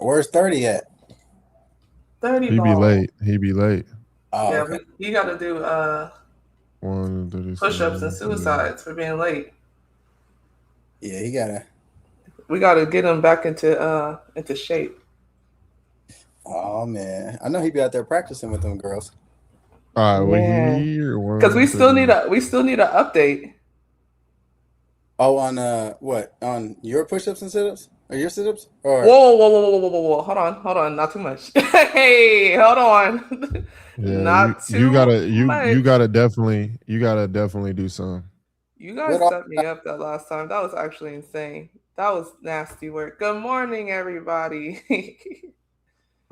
Where's 30 at? 30 He be ball. late. He be late. Oh, Yeah, okay. you got to do push-ups and 137. suicides for being late. Yeah, he gotta. We got to get him back into shape. Oh man, I know he be out there practicing with them girls. All right, we're Man, here. because we still need 130. an update. Oh, on what? On your push-ups and sit-ups or your sit-ups or? Whoa! Hold on, not too much. Hey, hold on, Yeah, not you too gotta you much. gotta definitely do some. You What guys all? set me up that last time. That was actually insane. That was nasty work. Good morning, everybody.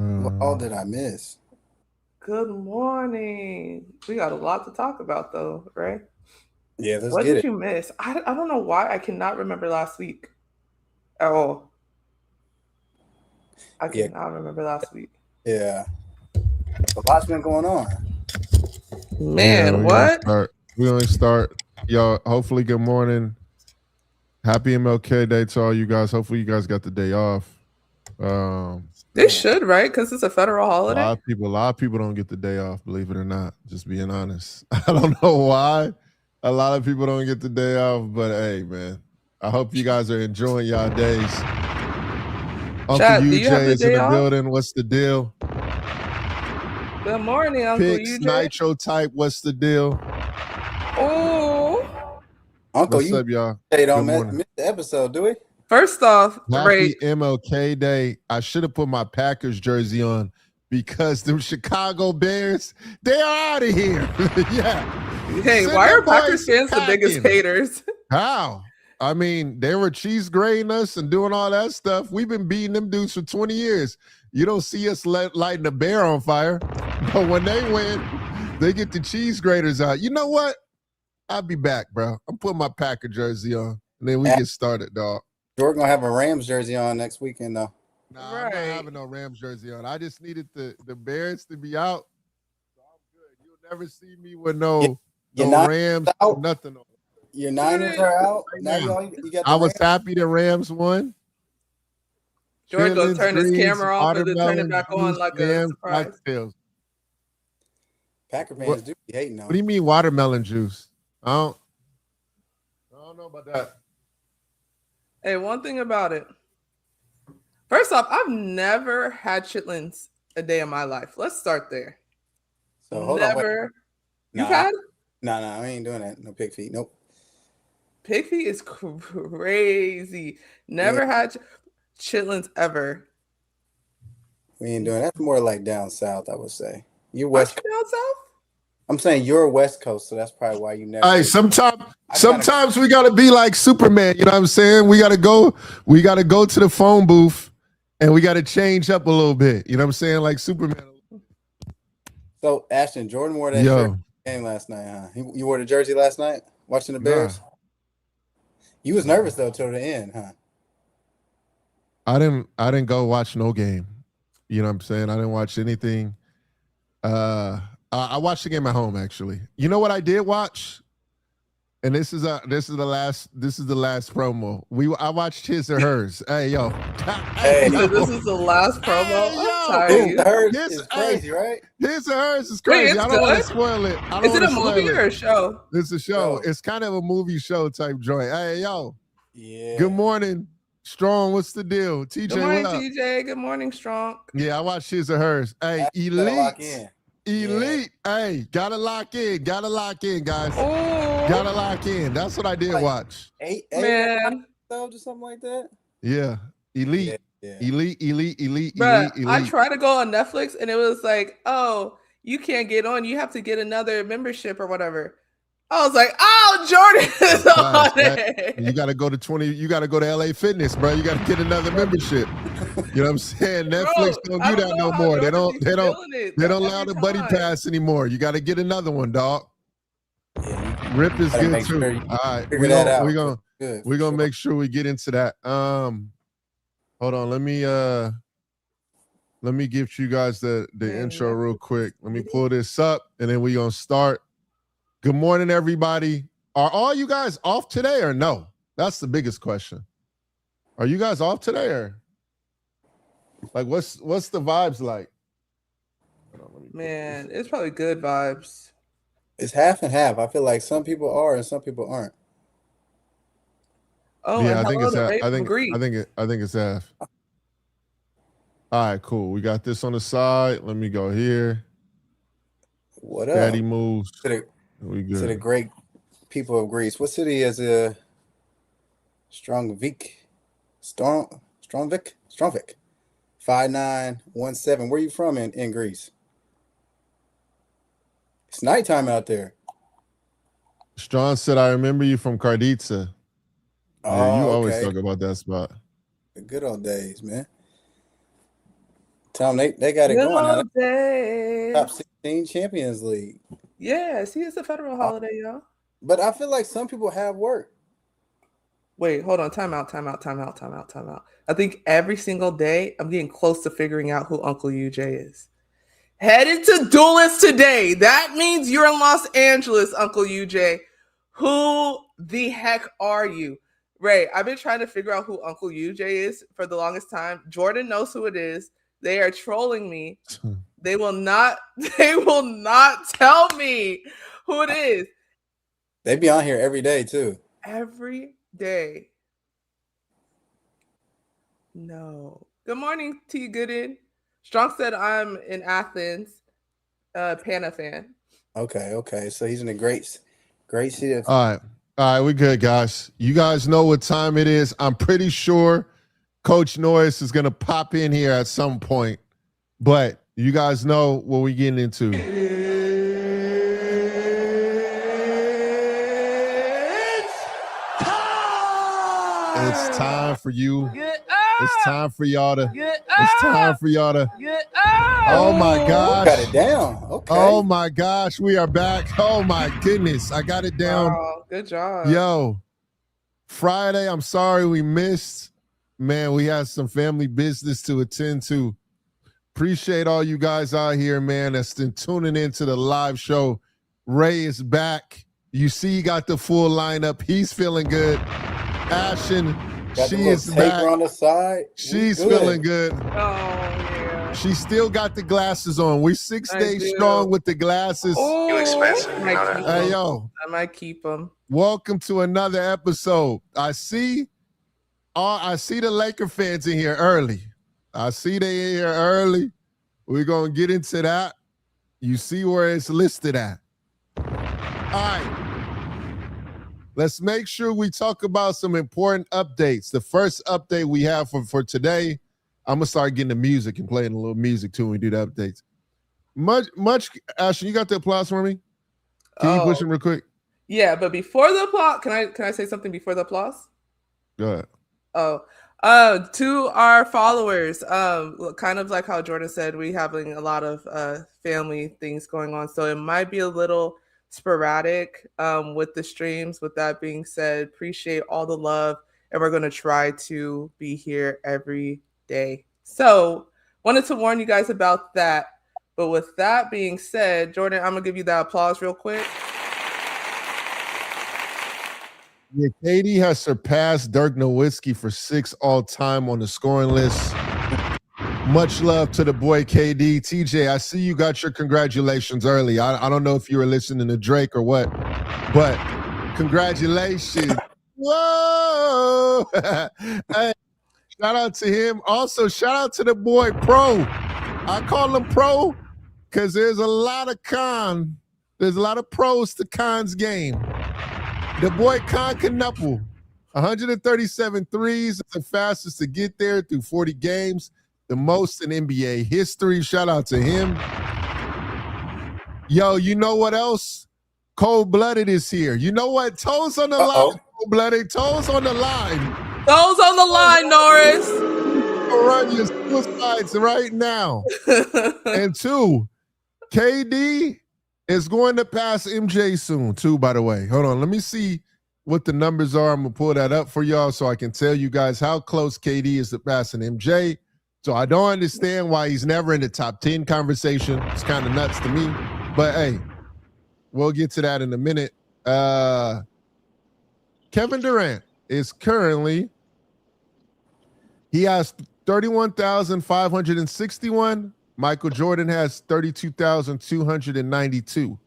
What all Um, did I miss? Good morning. We got a lot to talk about, though, right? Yeah, let's What get did it. you miss? I don't know why I cannot remember last week at all. I Yeah, cannot remember last week. yeah. A lot's been going on. yeah, Man, what? We're gonna start. Y'all, hopefully, good morning. Happy MLK Day to all you guys. Hopefully, you guys got the day off. This should, right? Because it's a federal holiday. A lot of people don't get the day off, believe it or not. Just being honest. I don't know why a lot of people don't get the day off, but hey, man. I hope you guys are enjoying y'all days. Uncle Chad, do you have UJ the is in day the off? building. What's the deal? Good morning, Uncle Pix, UJ. Nitro type, what's the deal? Oh, Uncle, What's you up, y'all? don't Good morning. miss the episode, do we? first off, Ray, Happy MLK Day. I should have put my Packers jersey on because them Chicago Bears, they are out of here. Yeah. hey, Send why them are Packers boys fans the biggest packing. haters? How? I mean, they were cheese grading us and doing all that stuff. We've been beating them dudes for 20 years. You don't see us lighting a bear on fire. But when they win, they get the cheese graters out. You know what? I'll be back, bro. I'm putting my Packer jersey on. And then we get started, dog. We're gonna have a Rams jersey on next weekend, though. Nah, Right. I'm not having no Rams jersey on. I just needed the Bears to be out. So I'm good. You'll never see me with no Rams or nothing on. Your Niners are out. Now you got the I was Rams. happy the Rams won. Jordan gonna Chitlins, turn his greens, camera off and then turn it watermelon back on juice, like a jam, surprise. cocktails. Packer fans do be hating on. What do you mean watermelon juice? I don't know about that. Hey, one thing about it. First off, I've never had chitlins a day in my life. Let's start there. So hold on. Never. Nah, You've had? No, I ain't doing that. No pig feet. Nope. Pig feet is crazy. Never had chitlins ever. We ain't doing that. That's more like down south, I would say. You're West west. down south? I'm saying you're West Coast, so that's probably why you never. Hey, sometimes we gotta be like Superman. You know what I'm saying? We gotta go to the phone booth, and we gotta change up a little bit. You know what I'm saying? Like Superman. So Ashton, Jordan wore that shirt game last night, huh? You wore the jersey last night watching the Bears. Nah. You was nervous though till the end, huh? I didn't go watch no game. You know what I'm saying? I didn't watch anything. I watched the game at home actually. You know what I did watch? And this is the last promo. I watched His or Hers. Hey yo. Hey, so this is the last promo. His or Hers is crazy, right? His or Hers is crazy. Wait, I don't want to spoil it. Is it a movie or a show? It's a show. It's kind of a movie show type joint. Hey yo. Yeah. Good morning. Strong, what's the deal? TJ, good morning, what up? TJ. Good morning, Strong. Yeah, I watched His or Hers. Hey, elite. Elite. Hey, gotta lock in, guys. Oh. Gotta lock in. That's what I did watch. Eight man, or something like that. Yeah, elite. Yeah. Elite. Bruh, I tried to go on Netflix and it was like, oh, you can't get on. You have to get another membership or whatever. I was like, oh, Jordan is on it. You gotta go to You gotta go to LA Fitness, bro. You gotta get another membership. You know what I'm saying? Netflix don't do that no more. They don't allow the buddy pass anymore. You gotta get another one, dog. Yeah, Rip is good too. Sure all right, we're gonna make sure we get into that. Hold on, let me give you guys the intro real quick. Let me pull this up and then we're gonna start. Good morning, everybody. Are all you guys off today or no? That's the biggest question. Are you guys off today or? Like, what's the vibes like? Man, it's probably good vibes. It's half and half. I feel like some people are and some people aren't. Oh, yeah, and I think hello it's to half. Ray from Greece. I think it's half. All right, cool. We got this on the side. Let me go here. What up? Daddy moves. We good. To the great people of Greece. What city is Strongvik? 5917. Where you from in Greece? It's nighttime out there. Strong said, I remember you from Karditsa. Oh, yeah, you always talk about that spot. The good old days, man. Tell them they got it going now. Top 16 Champions League. Yeah, see, it's a federal holiday, y'all. But I feel like some people have work. Wait, hold on. Time out. I think every single day I'm getting close to figuring out who Uncle UJ is. Headed to Duelist today. That means you're in Los Angeles, Uncle UJ. Who the heck are you? Ray, I've been trying to figure out who Uncle UJ is for the longest time. Jordan knows who it is. They are trolling me. They will not tell me who it is. They be on here every day too. Every day. No. Good morning, T. Gooden. Strong said I'm in Athens, Pana fan. Okay. So he's in a great city. All right, we good, guys. You guys know what time it is. I'm pretty sure Coach Norris is gonna pop in here at some point, but you guys know what we're getting into. It's time for you. It's time for y'all to. It's time for y'all to. Oh my gosh! Got it down. Okay. Oh my gosh, we are back. Oh my goodness, I got it down. Oh, good job. Yo, Friday. I'm sorry we missed. Man, we had some family business to attend to. Appreciate all you guys out here, man, that's been tuning into the live show. Ray is back. You see, he got the full lineup. He's feeling good. Ashten, she is back. On the side. She's feeling good. Oh, yeah. She still got the glasses on. We're 6 days strong with the glasses. Oh, you expensive. Hey, yo. I might keep them. Welcome to another episode. I see the Laker fans in here early. I see they in here early. We're going to get into that. You see where it's listed at. All right. Let's make sure we talk about some important updates. The first update we have for today, I'm going to start getting the music and playing a little music too when we do the updates. Much, Ashton, you got the applause for me? Can you push it real quick? Yeah, but before the applause, can I say something before the applause? Go ahead. To our followers, kind of like how Jordan said, we having a lot of family things going on, so it might be a little sporadic with the streams. With that being said, appreciate all the love, and we're going to try to be here every day. So wanted to warn you guys about that. But with that being said, Jordan, I'm gonna give you that applause real quick. Yeah, KD has surpassed Dirk Nowitzki for 6 all-time on the scoring list. Much love to the boy KD. TJ, I see you got your congratulations early. I don't know if you were listening to Drake or what, but congratulations. Whoa! Hey, shout out to him. Also, shout out to the boy Pro. I call him Pro because there's a lot of con. There's a lot of pros to Khan's game. The boy Khan Knuppel, 137 threes, is the fastest to get there through 40 games, the most in NBA history. Shout out to him. Yo, you know what else? Cold-blooded is here. You know what? Toes on the line, Cold-blooded. Toes on the line. Toes on the line, Norris. Run your suicides right now. And 2, KD is going to pass MJ soon, too, by the way. Hold on. Let me see what the numbers are. I'm going to pull that up for y'all so I can tell you guys how close KD is to passing MJ. So I don't understand why he's never in the top 10 conversation. It's kind of nuts to me. But, hey, we'll get to that in a minute. Kevin Durant is currently – he has 31,561. Michael Jordan has 32,292.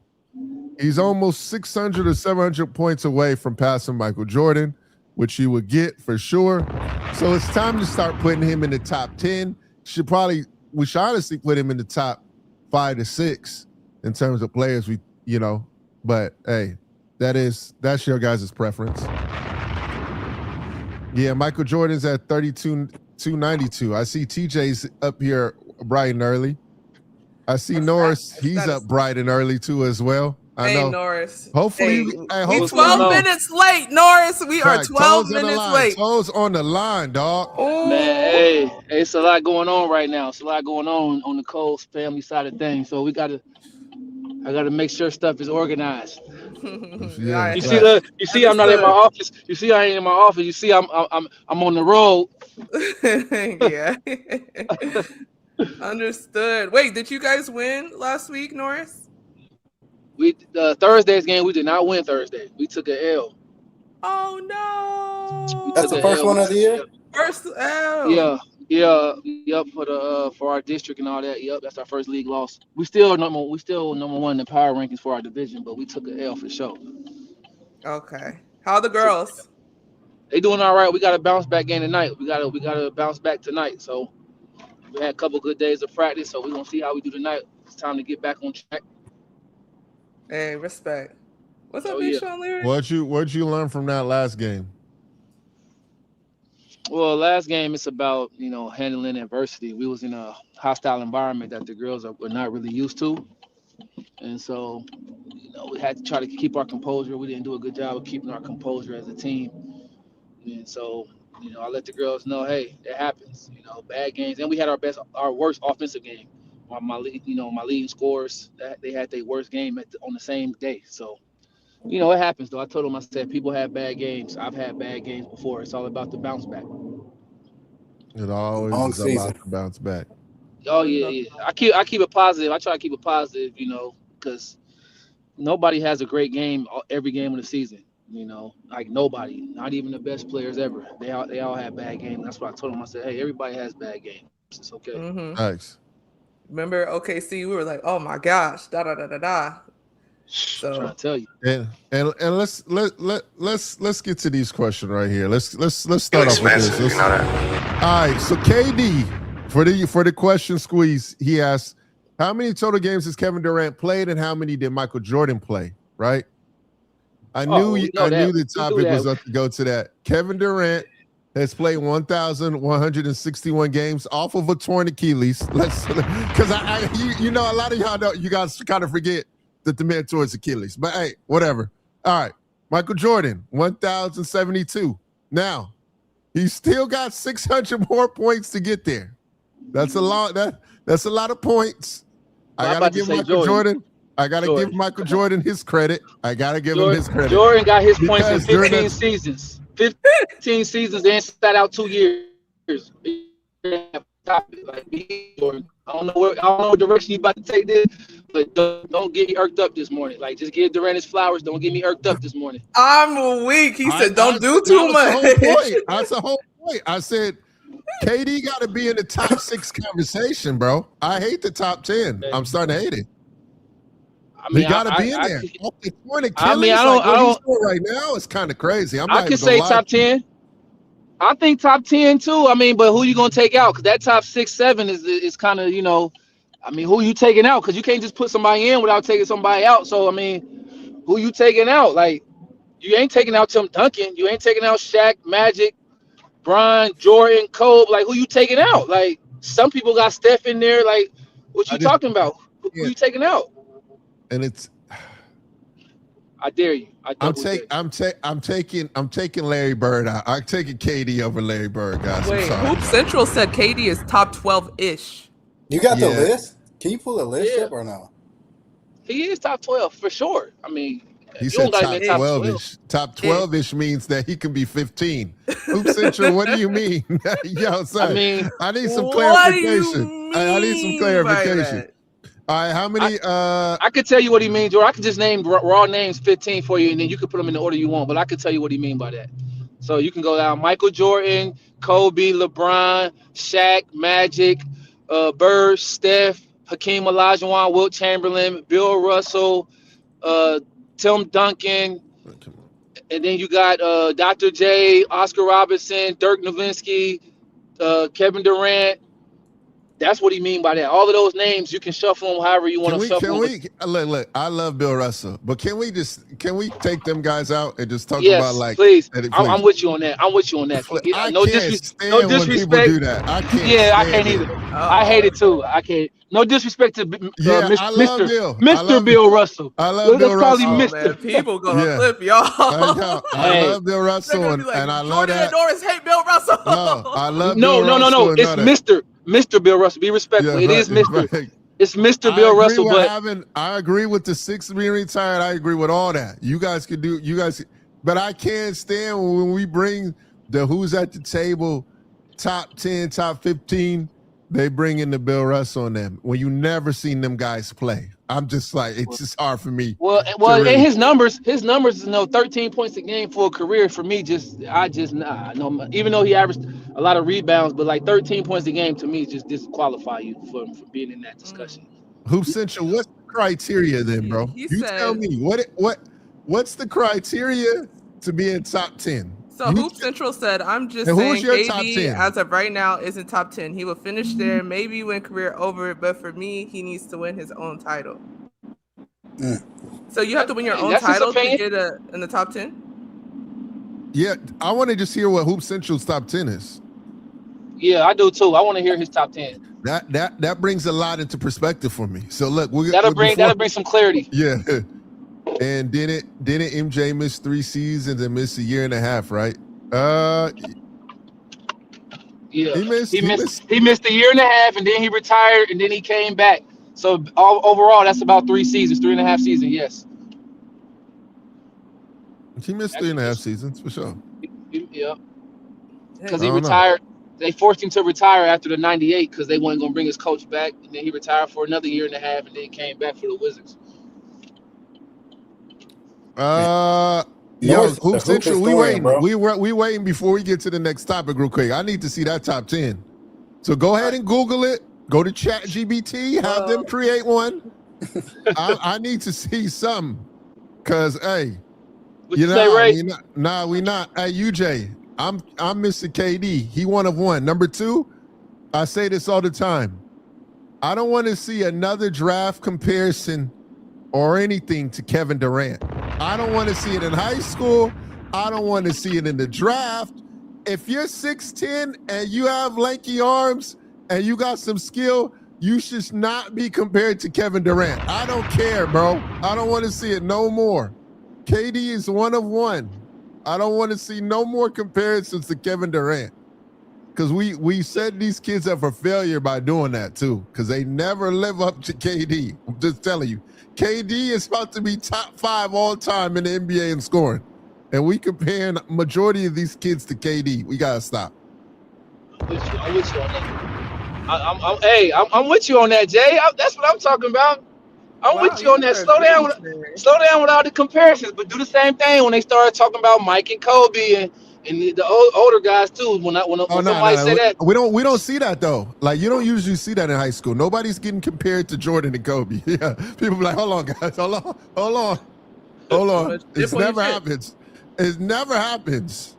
He's almost 600 or 700 points away from passing Michael Jordan, which he would get for sure. So it's time to start putting him in the top 10. We should honestly put him in the top 5 to 6 in terms of players but hey, that's your guys' preference. Yeah, Michael Jordan's at 32,292. I see TJ's up here bright and early. I see Norris, he's up bright and early too as well. I know. Norris. Hopefully, we're 12 minutes late, Norris. We are 12 minutes late. Toes on the line, dog. Man, hey, it's a lot going on right now. It's a lot going on the Cole family side of things. So I gotta make sure stuff is organized. Yeah, you see, I'm not in my office. You see, I ain't in my office. You see, I'm on the road. Yeah. Understood. Wait, did you guys win last week, Norris? We Thursday's game, we did not win Thursday. We took an L. Oh no! That's the first one of the year. First L. Yep. For our district and all that. Yep, that's our first league loss. We still number one in the power rankings for our division, but we took an L for sure. Okay. How are the girls? They doing all right. We got a bounce back game tonight. We gotta bounce back tonight. So we had a couple good days of practice. So we're gonna see how we do tonight. It's time to get back on track. Hey, respect. What's up, Big Sean Leary? What'd you learn from that last game? Well, last game it's about handling adversity. We was in a hostile environment that the girls were not really used to, and so we had to try to keep our composure. We didn't do a good job of keeping our composure as a team, and so I let the girls know, hey, it happens. Bad games, and we had our worst offensive game. My leading scorers, they had their worst game on the same day. So, it happens though. I told them, I said, people have bad games. I've had bad games before. It's all about the bounce back. It always is about the bounce back. Oh yeah. I keep it positive. I try to keep it positive, because nobody has a great game every game of the season. Like nobody, not even the best players ever. They all have bad games. That's what I told them. I said, hey, everybody has bad games. It's okay. Mm-hmm. Thanks. Remember OKC? We were like, oh my gosh, da. So I'm trying to tell you. And let's get to these questions right here. Let's start off with this. All right, so KD for the question squeeze, he asked, how many total games has Kevin Durant played, and how many did Michael Jordan play? Right? I knew the topic was up to go to that. Kevin Durant has played 1,161 games off of a torn Achilles. Because a lot of y'all you guys kind of forget that the man tore his Achilles. But hey, whatever. All right, Michael Jordan, 1,072. Now, he's still got 600 more points to get there. That's a lot. That's a lot of points. I gotta give Michael Jordan. I gotta give Michael Jordan his credit. I gotta give him his credit. Jordan got his points in 15 seasons. 15 seasons and sat out 2 years. Like Jordan. I don't know what direction you about to take this, but don't get me irked up this morning. Like, just give Durant his flowers. Don't get me irked up this morning. I'm weak. He said, don't do too much. That's the whole point. I said, KD got to be in the top 6 conversation, bro. I hate the top 10. I'm starting to hate it. He got to be in there. I don't right now. It's kind of crazy. I could say top 10. I think top 10 too. But who you gonna take out? Because that top 6, 7 is kind of who you taking out? Because you can't just put somebody in without taking somebody out. So who you taking out? Like, you ain't taking out Tim Duncan. You ain't taking out Shaq, Magic, Bron, Jordan, Cole. Like, who you taking out? Like, some people got Steph in there. Like, what you talking about? Who you taking out? And it's, I dare you. I'm taking Larry Bird out. I'm taking KD over Larry Bird, guys. Wait, Hoop Central said KD is top 12-ish. You got the list? Can you pull the list up or no? He is top 12 for sure. He said top 12-ish. Top 12-ish means that he can be 15. Hoop Central, what do you mean? Yo, son, I need some clarification. I need some clarification. All right, how many? I could tell you what he means, Jordan. I could just name raw names 15 for you, and then you could put them in the order you want. But I could tell you what he means by that. So you can go down: Michael Jordan, Kobe, LeBron, Shaq, Magic, Bird, Steph, Hakeem Olajuwon, Wilt Chamberlain, Bill Russell, Tim Duncan, and then you got Dr. J, Oscar Robertson, Dirk Nowitzki, Kevin Durant. That's what he mean by that. All of those names, you can shuffle them however you want to shuffle them. Look, I love Bill Russell, but can we take them guys out and just talk about like? Please. I'm with you on that. I'm with you on that. No disrespect. When people do that. I can't. Yeah, I can't either. I hate it too. I can't. No disrespect to Mr. Bill Russell. I love Bill Russell. Man, people gonna flip y'all. I love Bill Russell, and I love Jordan that. and Norris hate Bill Russell. No, I love Bill Russell. No. It's Mr. Bill Russell. Be respectful. It is Mr. Right. It's Mr. Bill Russell. But I agree with the 6 being retired. I agree with all that. You guys could do. But I can't stand when we bring the who's at the table, top 10, top 15. They bring in the Bill Russell on them when you never seen them guys play. I'm just like, it's just hard for me. Well, and his numbers is 13 points a game for a career for me. No. Even though he averaged a lot of rebounds, but like 13 points a game to me just disqualify you for being in that discussion. Hoop Central, what's the criteria then, bro? Tell me what's the criteria to be in top 10? So Hoop Central said, I'm just saying KD as of right now isn't top 10. He will finish there, maybe win career over, but for me, he needs to win his own title. So you have to win your own title to get in the top 10? Yeah, I want to just hear what Hoop Central's top 10 is. Yeah, I do too. I want to hear his top 10. That brings a lot into perspective for me. So look, that'll bring some clarity. Yeah. And didn't MJ miss 3 seasons and miss a year and a half, right? Yeah. He missed a year and a half, and then he retired, and then he came back. So overall, that's about 3 seasons, 3.5 seasons. Yes. He missed 3.5 seasons for sure. Yeah. Because he retired. They forced him to retire after the 98 because they weren't going to bring his coach back, and then he retired for another year and a half, and then came back for the Wizards. Hoop Central, we waiting. We waiting before we get to the next topic real quick. I need to see that top 10. So go ahead and Google it. Go to ChatGPT, have them create one. I need to see some. Cause hey, we not. Hey, UJ, I'm Mr. KD. He one of one. Number 2, I say this all the time. I don't want to see another draft comparison or anything to Kevin Durant. I don't want to see it in high school. I don't want to see it in the draft. If you're 6'10" and you have lanky arms and you got some skill, you should not be compared to Kevin Durant. I don't care, bro. I don't want to see it no more. KD is one of one. I don't want to see no more comparisons to Kevin Durant. Because we set these kids up for failure by doing that too. Because they never live up to KD. I'm just telling you. KD is about to be top 5 all time in the NBA in scoring. And we comparing majority of these kids to KD. We got to stop. I'm with you on that. I'm with you on that, Jay. That's what I'm talking about. I'm with you on that. Slow down with all the comparisons, but do the same thing when they start talking about Mike and Kobe and the older guys too. When somebody say that, we don't see that though. Like you don't usually see that in high school. Nobody's getting compared to Jordan and Kobe. Yeah, people be like, hold on, guys, hold on. It never happens. It never happens.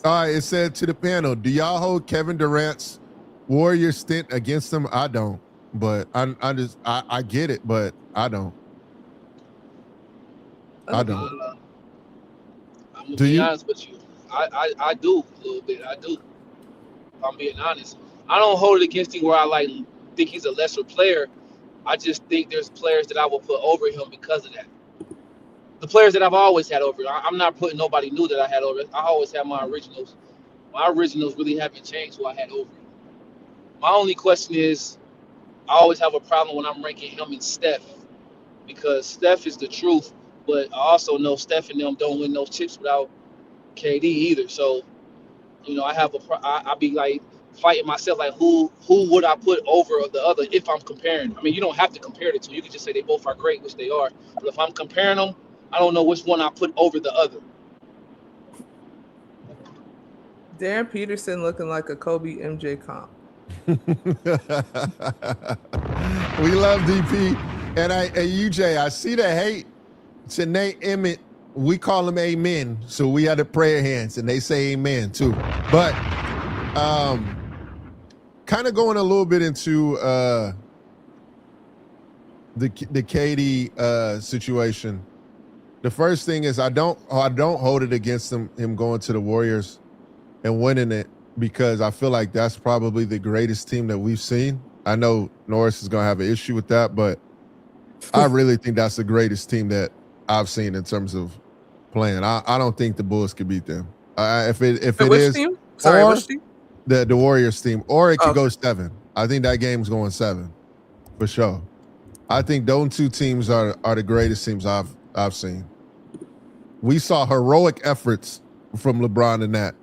All right, it said to the panel, do y'all hold Kevin Durant's Warrior stint against them? I don't, but I get it, but I don't. I'm gonna be honest with you. I do a little bit. I do. If I'm being honest, I don't hold it against him where I think he's a lesser player. I just think there's players that I will put over him because of that. The players that I've always had over. I'm not putting nobody new that I had over. I always have my originals. My originals really haven't changed who I had over him. My only question is, I always have a problem when I'm ranking him and Steph, because Steph is the truth, but I also know Steph and them don't win those chips without KD either. So, I have I be like fighting myself, like who would I put over the other if I'm comparing? I mean, you don't have to compare the two. You can just say they both are great, which they are. But if I'm comparing them, I don't know which one I put over the other. Darren Peterson looking like a Kobe MJ comp. We love DP. And UJ, I see the hate to Nate Emmett. We call him Amen. So we had the prayer hands and they say Amen too. But kind of going a little bit into the KD situation. The first thing is I don't hold it against him going to the Warriors and winning it, because I feel like that's probably the greatest team that we've seen. I know Norris is going to have an issue with that, but I really think that's the greatest team that I've seen in terms of playing. I don't think the Bulls could beat them. If it is team? Sorry, which team? The Warriors team, or it could go 7. I think that game's going 7 for sure. I think those two teams are the greatest teams I've seen. We saw heroic efforts from LeBron in that,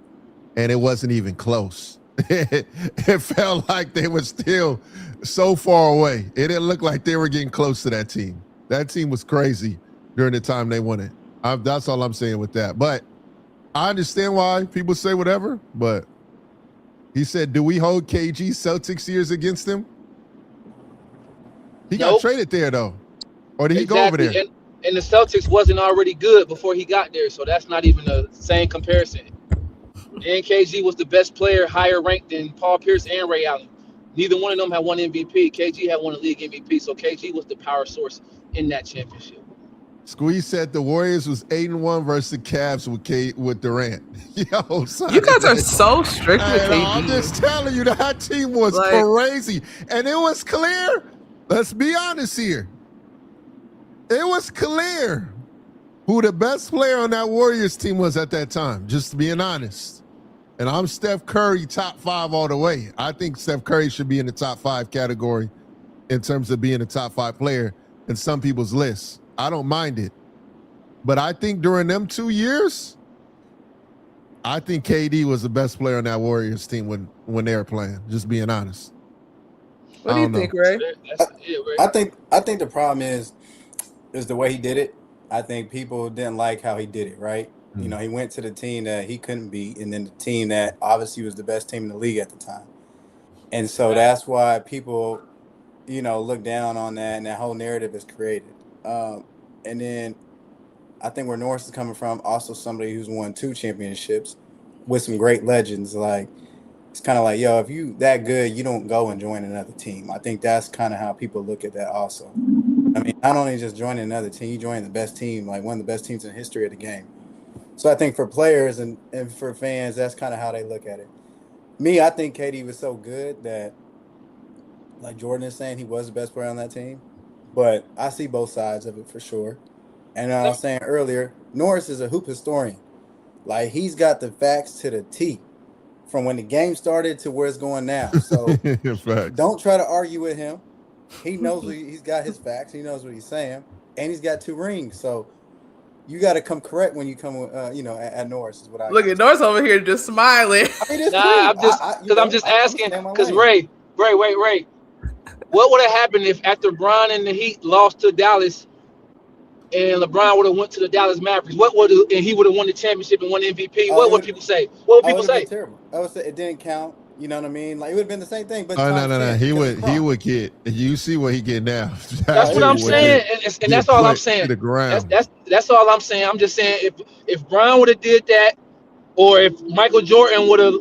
and it wasn't even close. It felt like they were still so far away. It didn't look like they were getting close to that team. That team was crazy during the time they won it. That's all I'm saying with that. But I understand why people say whatever, but he said, do we hold KG Celtics years against him? He got traded there, though. Or did he go over there? And the Celtics wasn't already good before he got there, so that's not even the same comparison. And KG was the best player, higher ranked than Paul Pierce and Ray Allen. Neither one of them had won MVP. KG had won a league MVP, so KG was the power source in that championship. Squeeze said the Warriors was 8-1 versus the Cavs with Durant. Yo, son, you guys are so strict with KD. I'm just telling you, that team was crazy. And it was clear. Let's be honest here. It was clear who the best player on that Warriors team was at that time, just being honest. And I'm Steph Curry top 5 all the way. I think Steph Curry should be in the top 5 category in terms of being a top 5 player in some people's lists. I don't mind it. But I think during them 2 years, I think KD was the best player on that Warriors team when they were playing, just being honest. What do you think, Ray? I think the problem is the way he did it. I think people didn't like how he did it, right? Mm-hmm. You know, he went to the team that he couldn't beat, and then the team that obviously was the best team in the league at the time. And so that's why people, look down on that, and that whole narrative is created. And then I think where Norris is coming from, also somebody who's won 2 championships with some great legends. Like, it's kind of like, yo, if you that good, you don't go and join another team. I think that's kind of how people look at that also. I mean, not only just joining another team, you join the best team, like one of the best teams in the history of the game. So I think for players and for fans, that's kind of how they look at it. Me, I think KD was so good that, like Jordan is saying, he was the best player on that team. But I see both sides of it for sure. And I was saying earlier, Norris is a hoop historian. Like, he's got the facts to the T from when the game started to where it's going now. So don't try to argue with him. He knows he's got his facts. He knows what he's saying. And he's got 2 rings. So you got to come correct when you come, at Norris is what I look at Norris over here just smiling. I mean, I'm just asking because Ray. What would have happened if after Bron and the Heat lost to Dallas and LeBron would have went to the Dallas Mavericks? And he would have won the championship and won MVP? What would people say? What would people say? Terrible. I would say it didn't count. You know what I mean? Like, it would have been the same thing. But no. He would get. You see what he get now. That's what I'm saying, and that's all I'm saying. To the ground. That's all I'm saying. I'm just saying if Bron would have did that, or if Michael Jordan would have,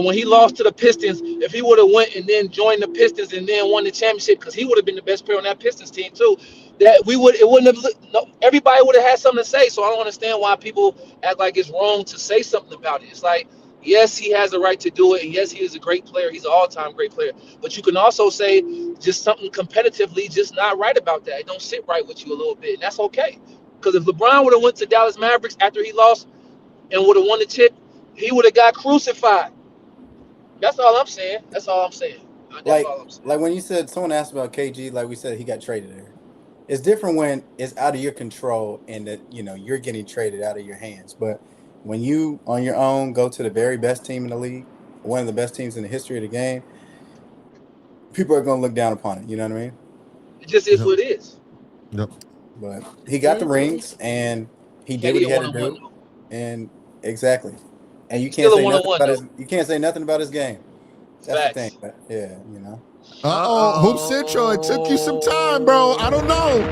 when he lost to the Pistons, if he would have went and then joined the Pistons and then won the championship, because he would have been the best player on that Pistons team too. Everybody would have had something to say. So I don't understand why people act like it's wrong to say something about it. It's like, yes, he has the right to do it, and yes, he is a great player. He's an all-time great player. But you can also say just something competitively just not right about that. It don't sit right with you a little bit, and that's okay. Because if LeBron would have went to Dallas Mavericks after he lost and would have won the chip, he would have got crucified. That's all I'm saying. Like when you said, someone asked about KG, like we said, he got traded there. It's different when it's out of your control and that, you're getting traded out of your hands. But when you, on your own, go to the very best team in the league, one of the best teams in the history of the game, people are going to look down upon it. You know what I mean? It just is what it is. Yep. But he got the rings, and he did what he had to do. And exactly. And you can't Still a say nothing one-on-one about though. his. You can't say nothing about his game. That's Facts. the thing. But yeah, you know. Hoop Central, it took you some time, bro. I don't know.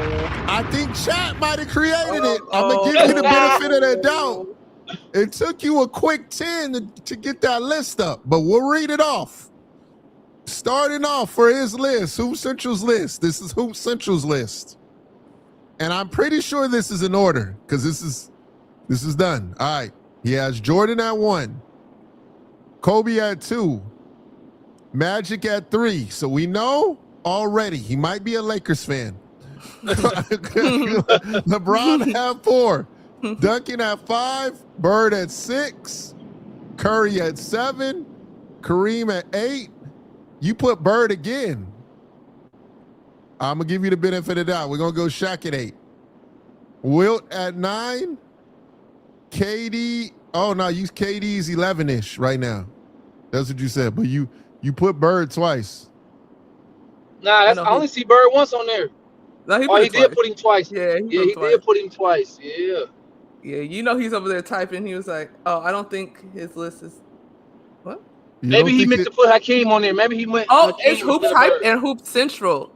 I think chat might have created it. I'm going to give you the benefit of the doubt. It took you a quick 10 to get that list up, but we'll read it off. Starting off for his list, Hoop Central's list. This is Hoop Central's list. And I'm pretty sure this is in order because this is done. All right. He has Jordan at 1, Kobe at 2, Magic at 3. So we know already he might be a Lakers fan. LeBron at 4, Duncan at 5, Bird at 6, Curry at 7, Kareem at 8. You put Bird again. I'm going to give you the benefit of the doubt. We're going to go Shaq at 8. Wilt at 9. KD. Oh, no, use KD's 11-ish right now. That's what you said. But you put Bird twice. Nah, I only see Bird once on there. No, he did put him twice. Yeah, he did put him twice. Yeah. Yeah, you know he's over there typing. He was like, "Oh, I don't think his list is what." Maybe he meant to put Hakeem on there. Maybe he went. Oh, it's Hoop Hype and Hoop Central.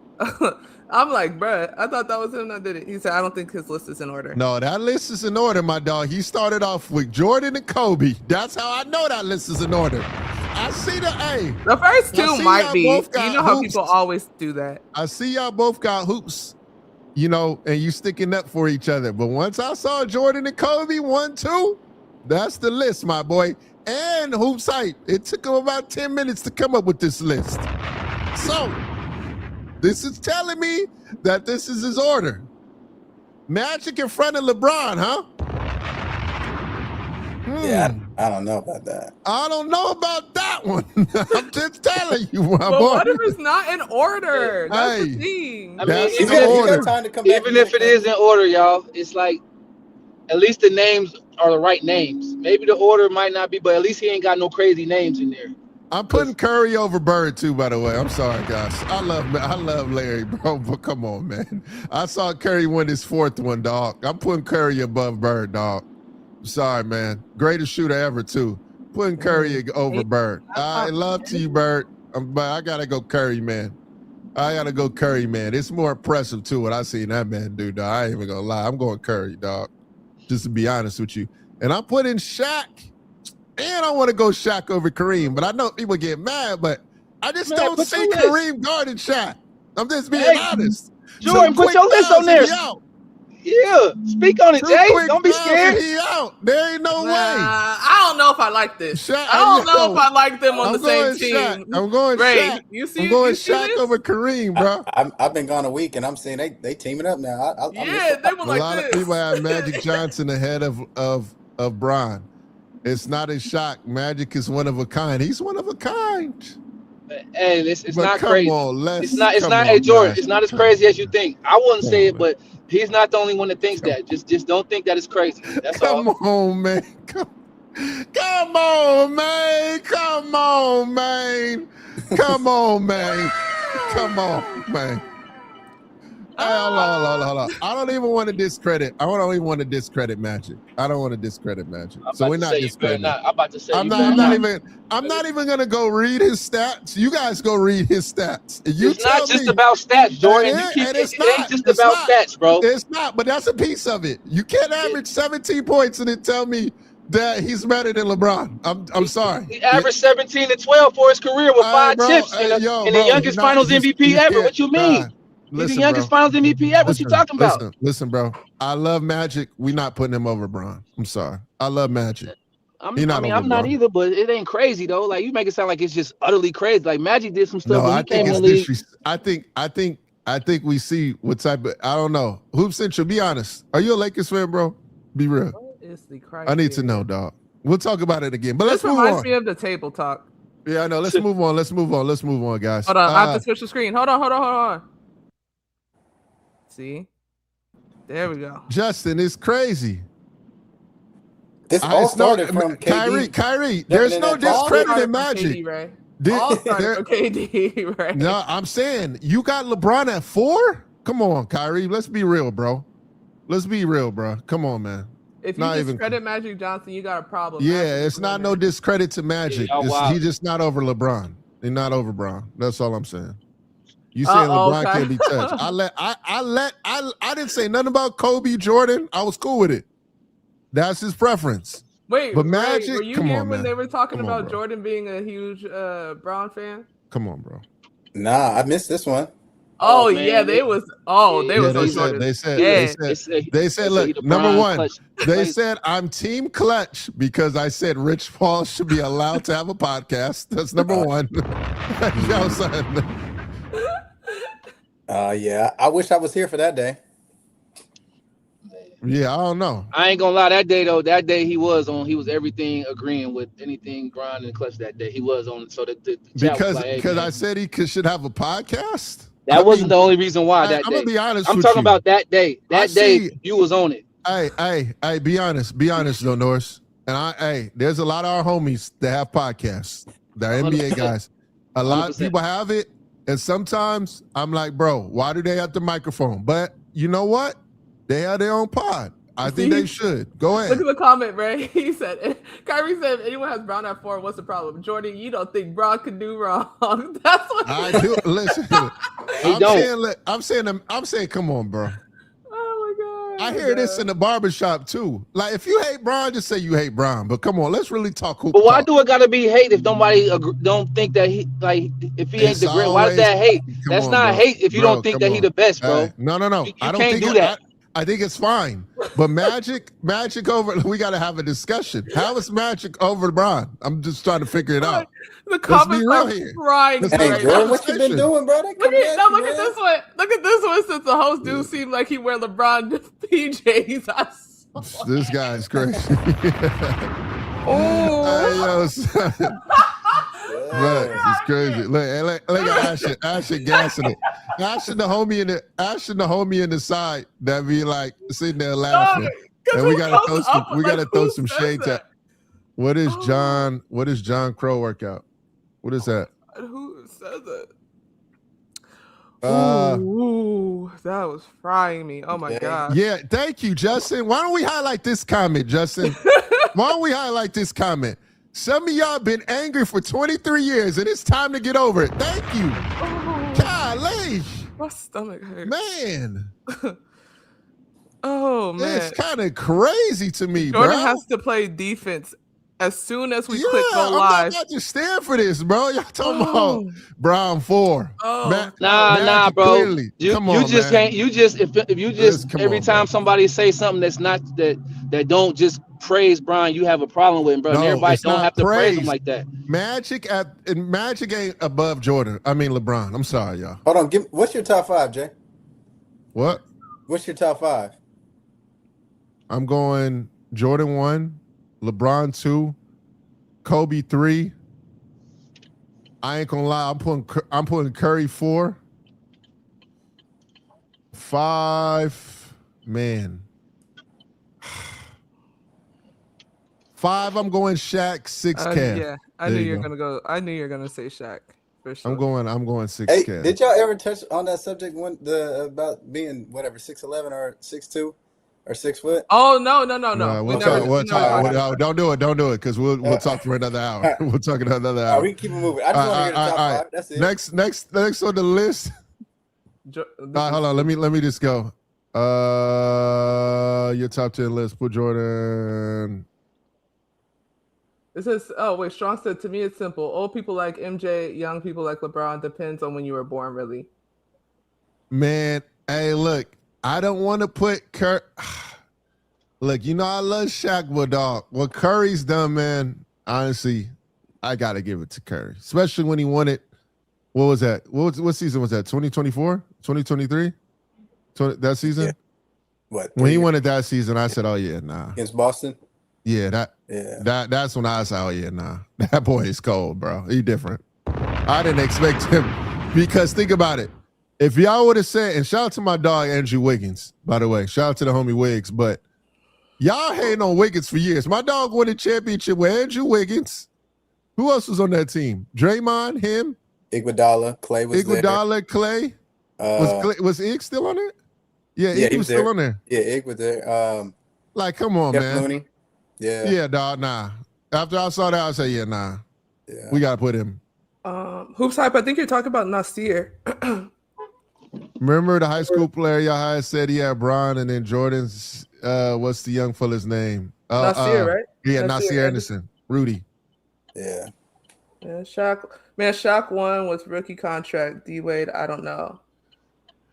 I'm like, bruh, I thought that was him that did it. He said, I don't think his list is in order. No, that list is in order, my dog. He started off with Jordan and Kobe. That's how I know that list is in order. I see the first two might be. You know how people always do that. I see y'all both got hoops, you know, and you sticking up for each other. But once I saw Jordan and Kobe 1, 2, that's the list, my boy. And Hoops Hype. It took him about 10 minutes to come up with this list. So this is telling me that this is his order. Magic in front of LeBron, huh? Yeah, I don't know about that. I don't know about that one. I'm just telling you, my boy. What if it's not in order? That's the thing. I mean, even if it is in order, y'all, it's like at least the names are the right names. Maybe the order might not be, but at least he ain't got no crazy names in there. I'm putting Curry over Bird too, by the way. I'm sorry, guys. I love Larry, bro, but come on, man. I saw Curry win his 4th one, dog. I'm putting Curry above Bird, dog. Sorry, man. Greatest shooter ever, too. Putting Curry over Bird. I love to you, Bird, but I gotta go Curry, man. It's more impressive too what I seen that man do, dog. I ain't even gonna lie. I'm going Curry, dog. Just to be honest with you. And I'm putting Shaq. And I want to go Shaq over Kareem, but I know people get mad, but I just don't see Kareem guarding Shaq. I'm just being honest. Jordan, put your list on there. Yeah, speak on it, Jay. Don't be scared. He out. There ain't no way. I don't know if I like this. I don't know if I like them on the same team. I'm going Shaq. I'm going Shaq over Kareem, bro. I've been gone a week, and I'm seeing they teaming up now. They were like a lot of people have Magic Johnson ahead of Bron. It's not a shock. Magic is one of a kind. He's one of a kind. And it's not crazy. It's not. Hey, Jordan, it's not as crazy as you think. I wouldn't say it, but he's not the only one that thinks that. Just don't think that it's crazy. That's all. Come on, man. Come on, man. Come on, man. Come on, man. Come on, man. Hey, hold on. I don't even want to discredit. I don't even want to discredit Magic. I don't want to discredit Magic. So we're not discrediting. I'm about to say. I'm not even gonna go read his stats. You guys go read his stats. It's not just about stats, Jordan. It ain't just about stats, bro. It's not, but that's a piece of it. You can't average 17 points and then tell me that he's better than LeBron. I'm sorry. He averaged 17 and 12 for his career with 5 chips and the youngest Finals MVP ever. What you mean? He's the youngest Finals MVP ever. What you talking about? Listen, bro. I love Magic. We're not putting him over Bron. I'm sorry. I love Magic. I'm not either, but it ain't crazy though. Like you make it sound like it's just utterly crazy. Like Magic did some stuff when he came in the league. I think we see what type of. I don't know. Hoop Central. Be honest. Are you a Lakers fan, bro? Be real. What is the criteria? I need to know, dog. We'll talk about it again. But let's move on. This reminds me of the table talk. Yeah, I know. Let's move on. Let's move on, guys. Hold on. I have to switch the screen. Hold on. See? There we go. Justin, it's crazy. This all started from KD. Kyrie. There's no discrediting Magic. All started from KD, right? No, I'm saying you got LeBron at 4? Come on, Kyrie. Let's be real, bro. Come on, man. If you discredit Magic Johnson, you got a problem. Yeah, it's not no discredit to Magic. Yeah, He's just not over LeBron. He's not over Bron. That's all I'm saying. You saying LeBron can't be touched. I didn't say nothing about Kobe, Jordan. I was cool with it. That's his preference. Wait, but Magic, were you here when they were talking about Jordan being a huge Bron fan? Come on, bro. Nah, I missed this one. Oh yeah, they was on Jordan. They said, look, number one, they said I'm team clutch because I said Rich Paul should be allowed to have a podcast. That's number one. Yo, son. Yeah, I wish I was here for that day. Yeah, I don't know. I ain't gonna lie. That day he was everything agreeing with anything Grind and Clutch that day. He was on. So the because I said he should have a podcast. That wasn't the only reason why that day. I'm gonna be honest. I'm talking about that day. That day you was on it. Hey, be honest though, Norris. And there's a lot of our homies that have podcasts. They're NBA guys. A lot of people have it, and sometimes I'm like, bro, why do they have the microphone? But you know what? They have their own pod. I think they should. Go ahead. Look at the comment, Ray. He said, Kyrie said, if anyone has Bron at 4, what's the problem? Jordan, you don't think Bron could do wrong. That's what I do. Listen, I'm saying, come on, bro. Oh, my God. I hear this in the barbershop, too. Like, if you hate Bron, just say you hate Bron. But come on, let's really talk hoop. But why do it got to be hate if nobody don't think that he, like, if he ain't the great? Why is that hate? That's not hate if you don't think that he the best, bro. No. I don't think that. I think it's fine, but Magic over. We got to have a discussion. How is Magic over LeBron? I'm just trying to figure it out. The comments are crying. Hey, girl, what you been doing, brother? Look at this one. Look at this one. Since the host do seem like he wear LeBron PJs. This guy's crazy. Oh. Look, it's crazy. Look at Ashton gassing it. Ashton the homie in the side that be like sitting there laughing. And we gotta throw some shade to. What is John Crow workout? What is that? Who says it? Ooh, that was frying me. Oh my God. Yeah, thank you, Justin. Why don't we highlight this comment, Justin? Why don't we highlight this comment? Some of y'all been angry for 23 years, and it's time to get over it. Thank you. Golly. My stomach hurts. Man. Oh, man. It's kind of crazy to me, bro. Jordan has to play defense as soon as we click go live. I'm not just stand for this, bro. Y'all talking about Brown 4. Nah, bro. Clearly. Come on, just man. can't. You just if you just every time somebody say something that's not that don't just praise Brian, you have a problem with him, bro. No, and everybody don't have to praise him like that. Magic ain't above Jordan. I mean LeBron. I'm sorry, y'all. Hold on. What's your top 5, Jay? What? What's your top 5? I'm going Jordan 1, LeBron 2, Kobe 3. I ain't gonna lie. I'm putting Curry 4. 5, man. 5, I'm going Shaq. 6, Kev. Yeah, I knew you were gonna go. I knew you were gonna say Shaq for sure. I'm going 6, Hey, Kev. did y'all ever touch on that subject about being 6'11" or 6'2" or 6 foot? Oh no. We'll talk. Don't do it because we'll talk for another hour. We'll talk another hour. We can keep it moving. I just want to hear the top 5. That's it. Next on the list. Hold on. Let me just go. Your top 10 list. Put Jordan. It says, Strong said, to me, it's simple. Old people like MJ, young people like LeBron. Depends on when you were born, really. Man, hey, look, I don't want to put Curry. Look, I love Shaq, but dog, what Curry's done, man, honestly, I got to give it to Curry, especially when he won it. What was that? What season was that? 2024? 2023? That season? Yeah. What? When he won it that season, I said, oh, yeah, nah. Against Boston? Yeah, that's when I said, oh, yeah, nah. That boy is cold, bro. He different. I didn't expect him because think about it. If y'all would have said, and shout out to my dog, Andrew Wiggins, by the way. Shout out to the homie Wiggs, but y'all hating on Wiggins for years. My dog won a championship with Andrew Wiggins. Who else was on that team? Draymond, him? Iguodala, Clay was there. Clay. Was Ig still on it? Yeah, Ig was still on there. Yeah, Ig was there. Like, come on, Kept man. Looney. Yeah. Yeah, dog, nah. After I saw that, I said, yeah, nah. Yeah. We got to put him. Hoops Hype, I think you're talking about Nasir. Remember the high school player y'all had said he had Bron and then Jordan's, what's the young fella's name? Nasir, right? Yeah, Nasir Nasir Anderson. Rudy. Yeah. Yeah, Shaq won with rookie contract. D-Wade, I don't know.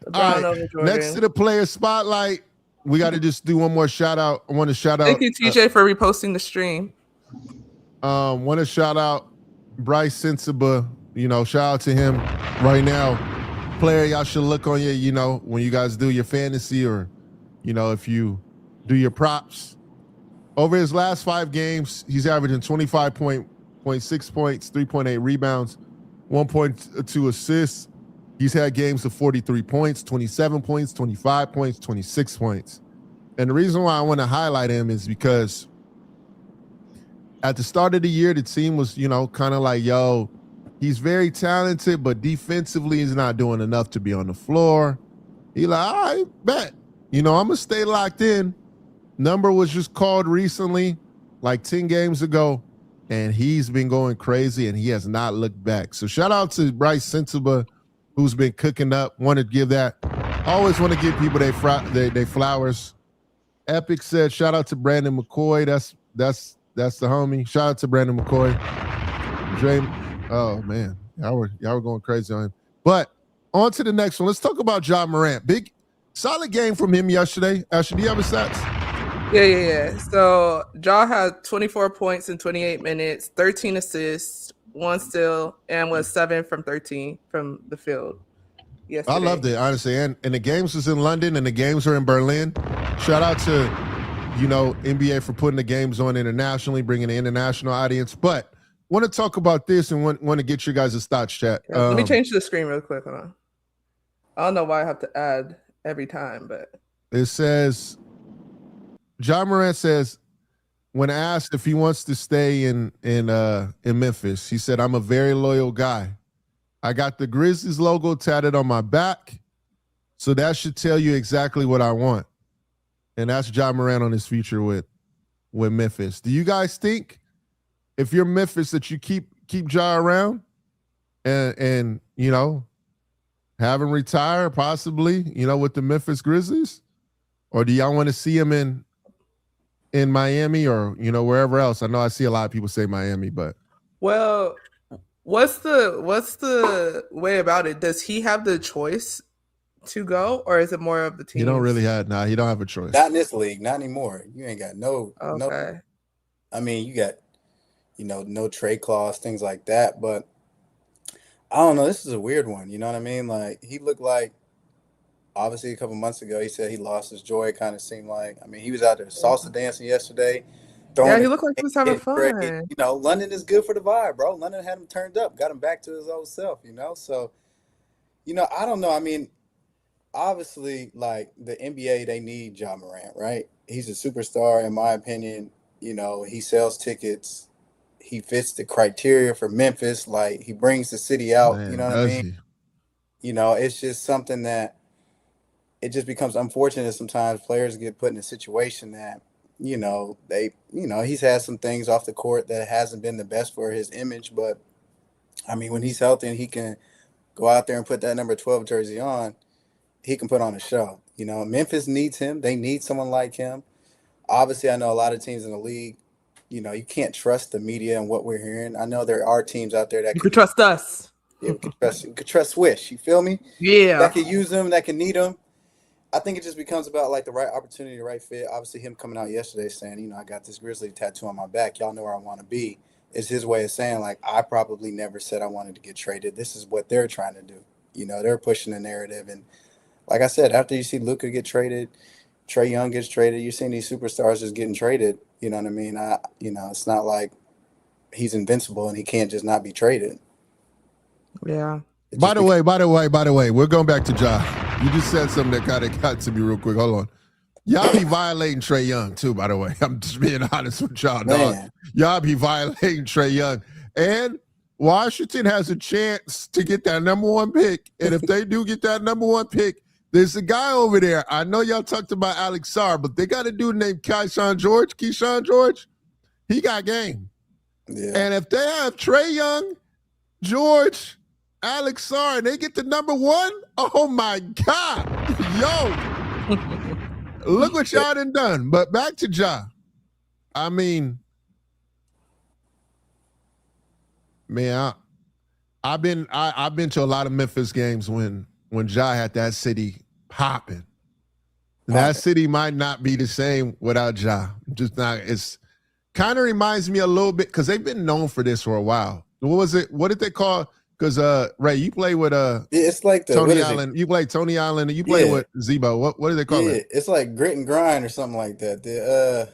LeBron over Jordan. Next to the player spotlight, we got to just do one more shout out. I want to shout out. Thank you, TJ, for reposting the stream. Want to shout out Bryce Sensiba. You know, shout out to him right now. Player, y'all should look on your, you know, when you guys do your fantasy or, you know, if you do your props. Over his last 5 games, he's averaging 25.6 points, 3.8 rebounds, 1.2 assists. He's had games of 43 points, 27 points, 25 points, 26 points. And the reason why I want to highlight him is because at the start of the year, the team was, you know, kind of like, yo, he's very talented, but defensively he's not doing enough to be on the floor. He like, all right, bet. You know, I'm going to stay locked in. Number was just called recently, like 10 games ago, and he's been going crazy, and he has not looked back. So shout out to Bryce Sensiba, who's been cooking up. Want to give that. Always want to give people their flowers. Epic said, shout out to Brandon McCoy. That's the homie. Shout out to Brandon McCoy. Dre, oh man, y'all were going crazy on him. But on to the next one. Let's talk about Ja Morant. Big, solid game from him yesterday. Ashton, do you have a stats? Yeah. So Ja had 24 points in 28 minutes, 13 assists, 1 steal, and was 7 from 13 from the field. Yesterday. I loved it, honestly. And the games was in London and the games are in Berlin. Shout out to, you know, NBA for putting the games on internationally, bringing an international audience. But want to talk about this and want to get your guys' thoughts, chat. Yeah, let me change the screen real quick. Hold on. I don't know why I have to add every time, but it says, Ja Morant says, when asked if he wants to stay in Memphis, he said, "I'm a very loyal guy. I got the Grizzlies logo tatted on my back, so that should tell you exactly what I want." And that's Ja Morant on his future with Memphis. Do you guys think if you're Memphis that you keep Ja around and you know, have him retire possibly, you know, with the Memphis Grizzlies? Or do y'all want to see him in Miami or, you know, wherever else? I know I see a lot of people say Miami, but well, what's the way about it? Does he have the choice to go, or is it more of the team? He don't really have. Nah, he don't have a choice. Not in this league, not anymore. You ain't got no. I mean, you got, you know, no trade clause, things like that. But I don't know. This is a weird one. You know what I mean? Like, he looked like, obviously a couple months ago, he said he lost his joy. It kind of seemed like, I mean, he was out there salsa dancing yesterday. Yeah, he looked like he was having fun. You know, London is good for the vibe, bro. London had him turned up, got him back to his old self, you know? So, you know, I don't know. I mean, obviously, like, the NBA, they need Ja Morant, right? He's a superstar, in my opinion. You know, he sells tickets. He fits the criteria for Memphis. Like, he brings the city out. Man, you know what I mean? You know, it's just something that it just becomes unfortunate sometimes. Players get put in a situation that, you know, he's had some things off the court that hasn't been the best for his image. But, I mean, when he's healthy and he can go out there and put that number 12 jersey on, he can put on a show. You know, Memphis needs him. They need someone like him. Obviously, I know a lot of teams in the league, you know, you can't trust the media and what we're hearing. I know there are teams out there that you could trust us. Yeah, you could trust Swish. You feel me? Yeah. That could use them, that can need them. I think it just becomes about, like, the right opportunity, the right fit. Obviously, him coming out yesterday saying, you know, I got this Grizzly tattoo on my back. Y'all know where I want to be. Is his way of saying, like, I probably never said I wanted to get traded. This is what they're trying to do. You know, they're pushing the narrative. And like I said, after you see Luka get traded, Trae Young gets traded, you're seeing these superstars just getting traded. You know what I mean? You know, it's not like he's invincible and he can't just not be traded. Yeah. By the way, we're going back to Ja. You just said something that kind of got to me real quick. Hold on. Y'all be violating Trae Young too, by the way. I'm just being honest with y'all, dog. Y'all be violating Trae Young. And Washington has a chance to get that number 1 pick. And if they do get that number 1 pick, There's a guy over there. I know y'all talked about Alex Sarr, but they got a dude named Keyshawn George. He got game. Yeah. And if they have Trae Young, George, Alex Sarr, and they get to number 1, oh my God. Yo. Look what y'all done. But back to Ja. I mean, man, I've been to a lot of Memphis games when Ja had that city popping. And that city might not be the same without Ja. Just not. It's kind of reminds me a little bit because they've been known for this for a while. What was it? What did they call? Because Ray, you play with it's like the Tony Allen. You play Tony Allen, and you play with Zebo. What do they call it? It's like grit and grind or something like that.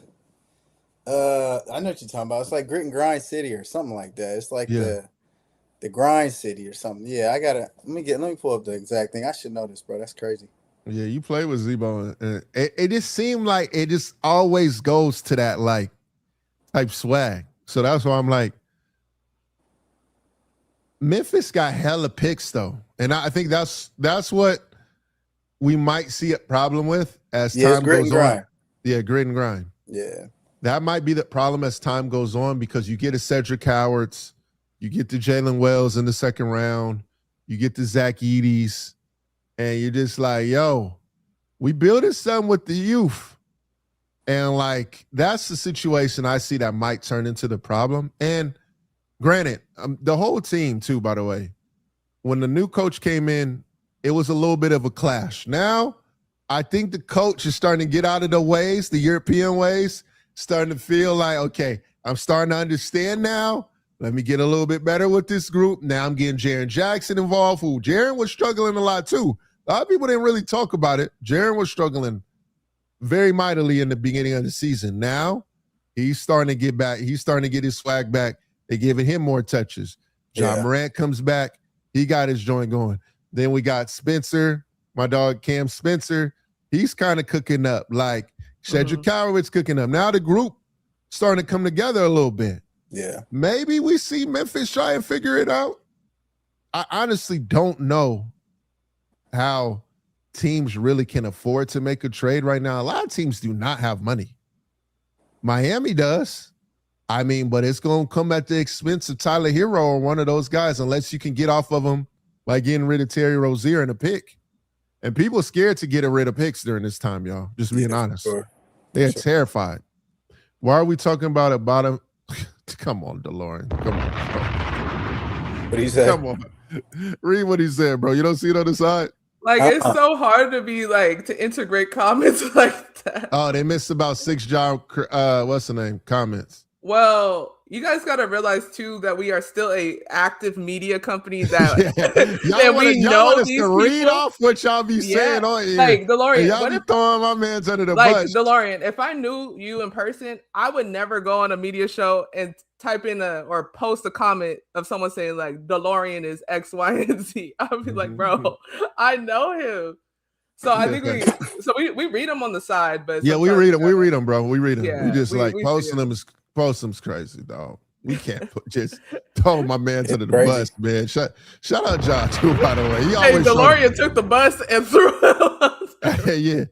I know what you're talking about. It's like grit and grind city or something like that. It's like the grind city or something. Yeah, let me pull up the exact thing. I should know this, bro. That's crazy. Yeah, you play with Zebo, and it just seemed like it just always goes to that like type swag. So that's why I'm like, Memphis got hella picks though, and I think that's what we might see a problem with as time goes on. Yeah, grit and grind. Yeah, that might be the problem as time goes on because you get a Cedric Howards, you get the Jalen Wells in the second round, you get the Zach Edey's, and you're just like, yo, we building something with the youth. And like, that's the situation I see that might turn into the problem. And granted, the whole team too, by the way, when the new coach came in, it was a little bit of a clash. Now, I think the coach is starting to get out of the ways, the European ways, starting to feel like, okay, I'm starting to understand now. Let me get a little bit better with this group. Now I'm getting Jaren Jackson involved, who Jaren was struggling a lot too. A lot of people didn't really talk about it. Jaren was struggling very mightily in the beginning of the season. Now he's starting to get back. He's starting to get his swag back. They're giving him more touches. Ja Morant comes back. He got his joint going. Then we got Spencer, my dog Cam Spencer. He's kind of cooking up. Like Cedric Coward's cooking up. Now the group starting to come together a little bit. Yeah. Maybe we see Memphis try and figure it out. I honestly don't know how teams really can afford to make a trade right now. A lot of teams do not have money. Miami does. I mean, but it's going to come at the expense of Tyler Hero or one of those guys unless you can get off of them by getting rid of Terry Rozier and a pick. And people are scared to get rid of picks during this time, y'all. Just being honest. Sure. They're terrified. Why are we talking about a bottom? Come on, DeLorean. Come on. What he said? Come on. Read what he said, bro. You don't see it on the side? Like, it's so hard to be like, to integrate comments like that. Oh, they missed about 6 what's the name? Comments. Well, you guys got to realize too that we are still a active media company that, that we know these people. Read off what y'all be saying on here. Like DeLorean, y'all be throwing my man's under the bus. Like DeLorean, if I knew you in person, I would never go on a media show and type in or post a comment of someone saying like DeLorean is X, Y, and Z. I'd be like, bro, I know him. So I think we read them on the side, but we read them. We read them, bro. We read them. Yeah, we just posting them is. Postum's crazy, dog. We can't just throw my man to the bus, man. Shout out Ja too, by the way. He always DeLorean took the bus and threw it. Yeah.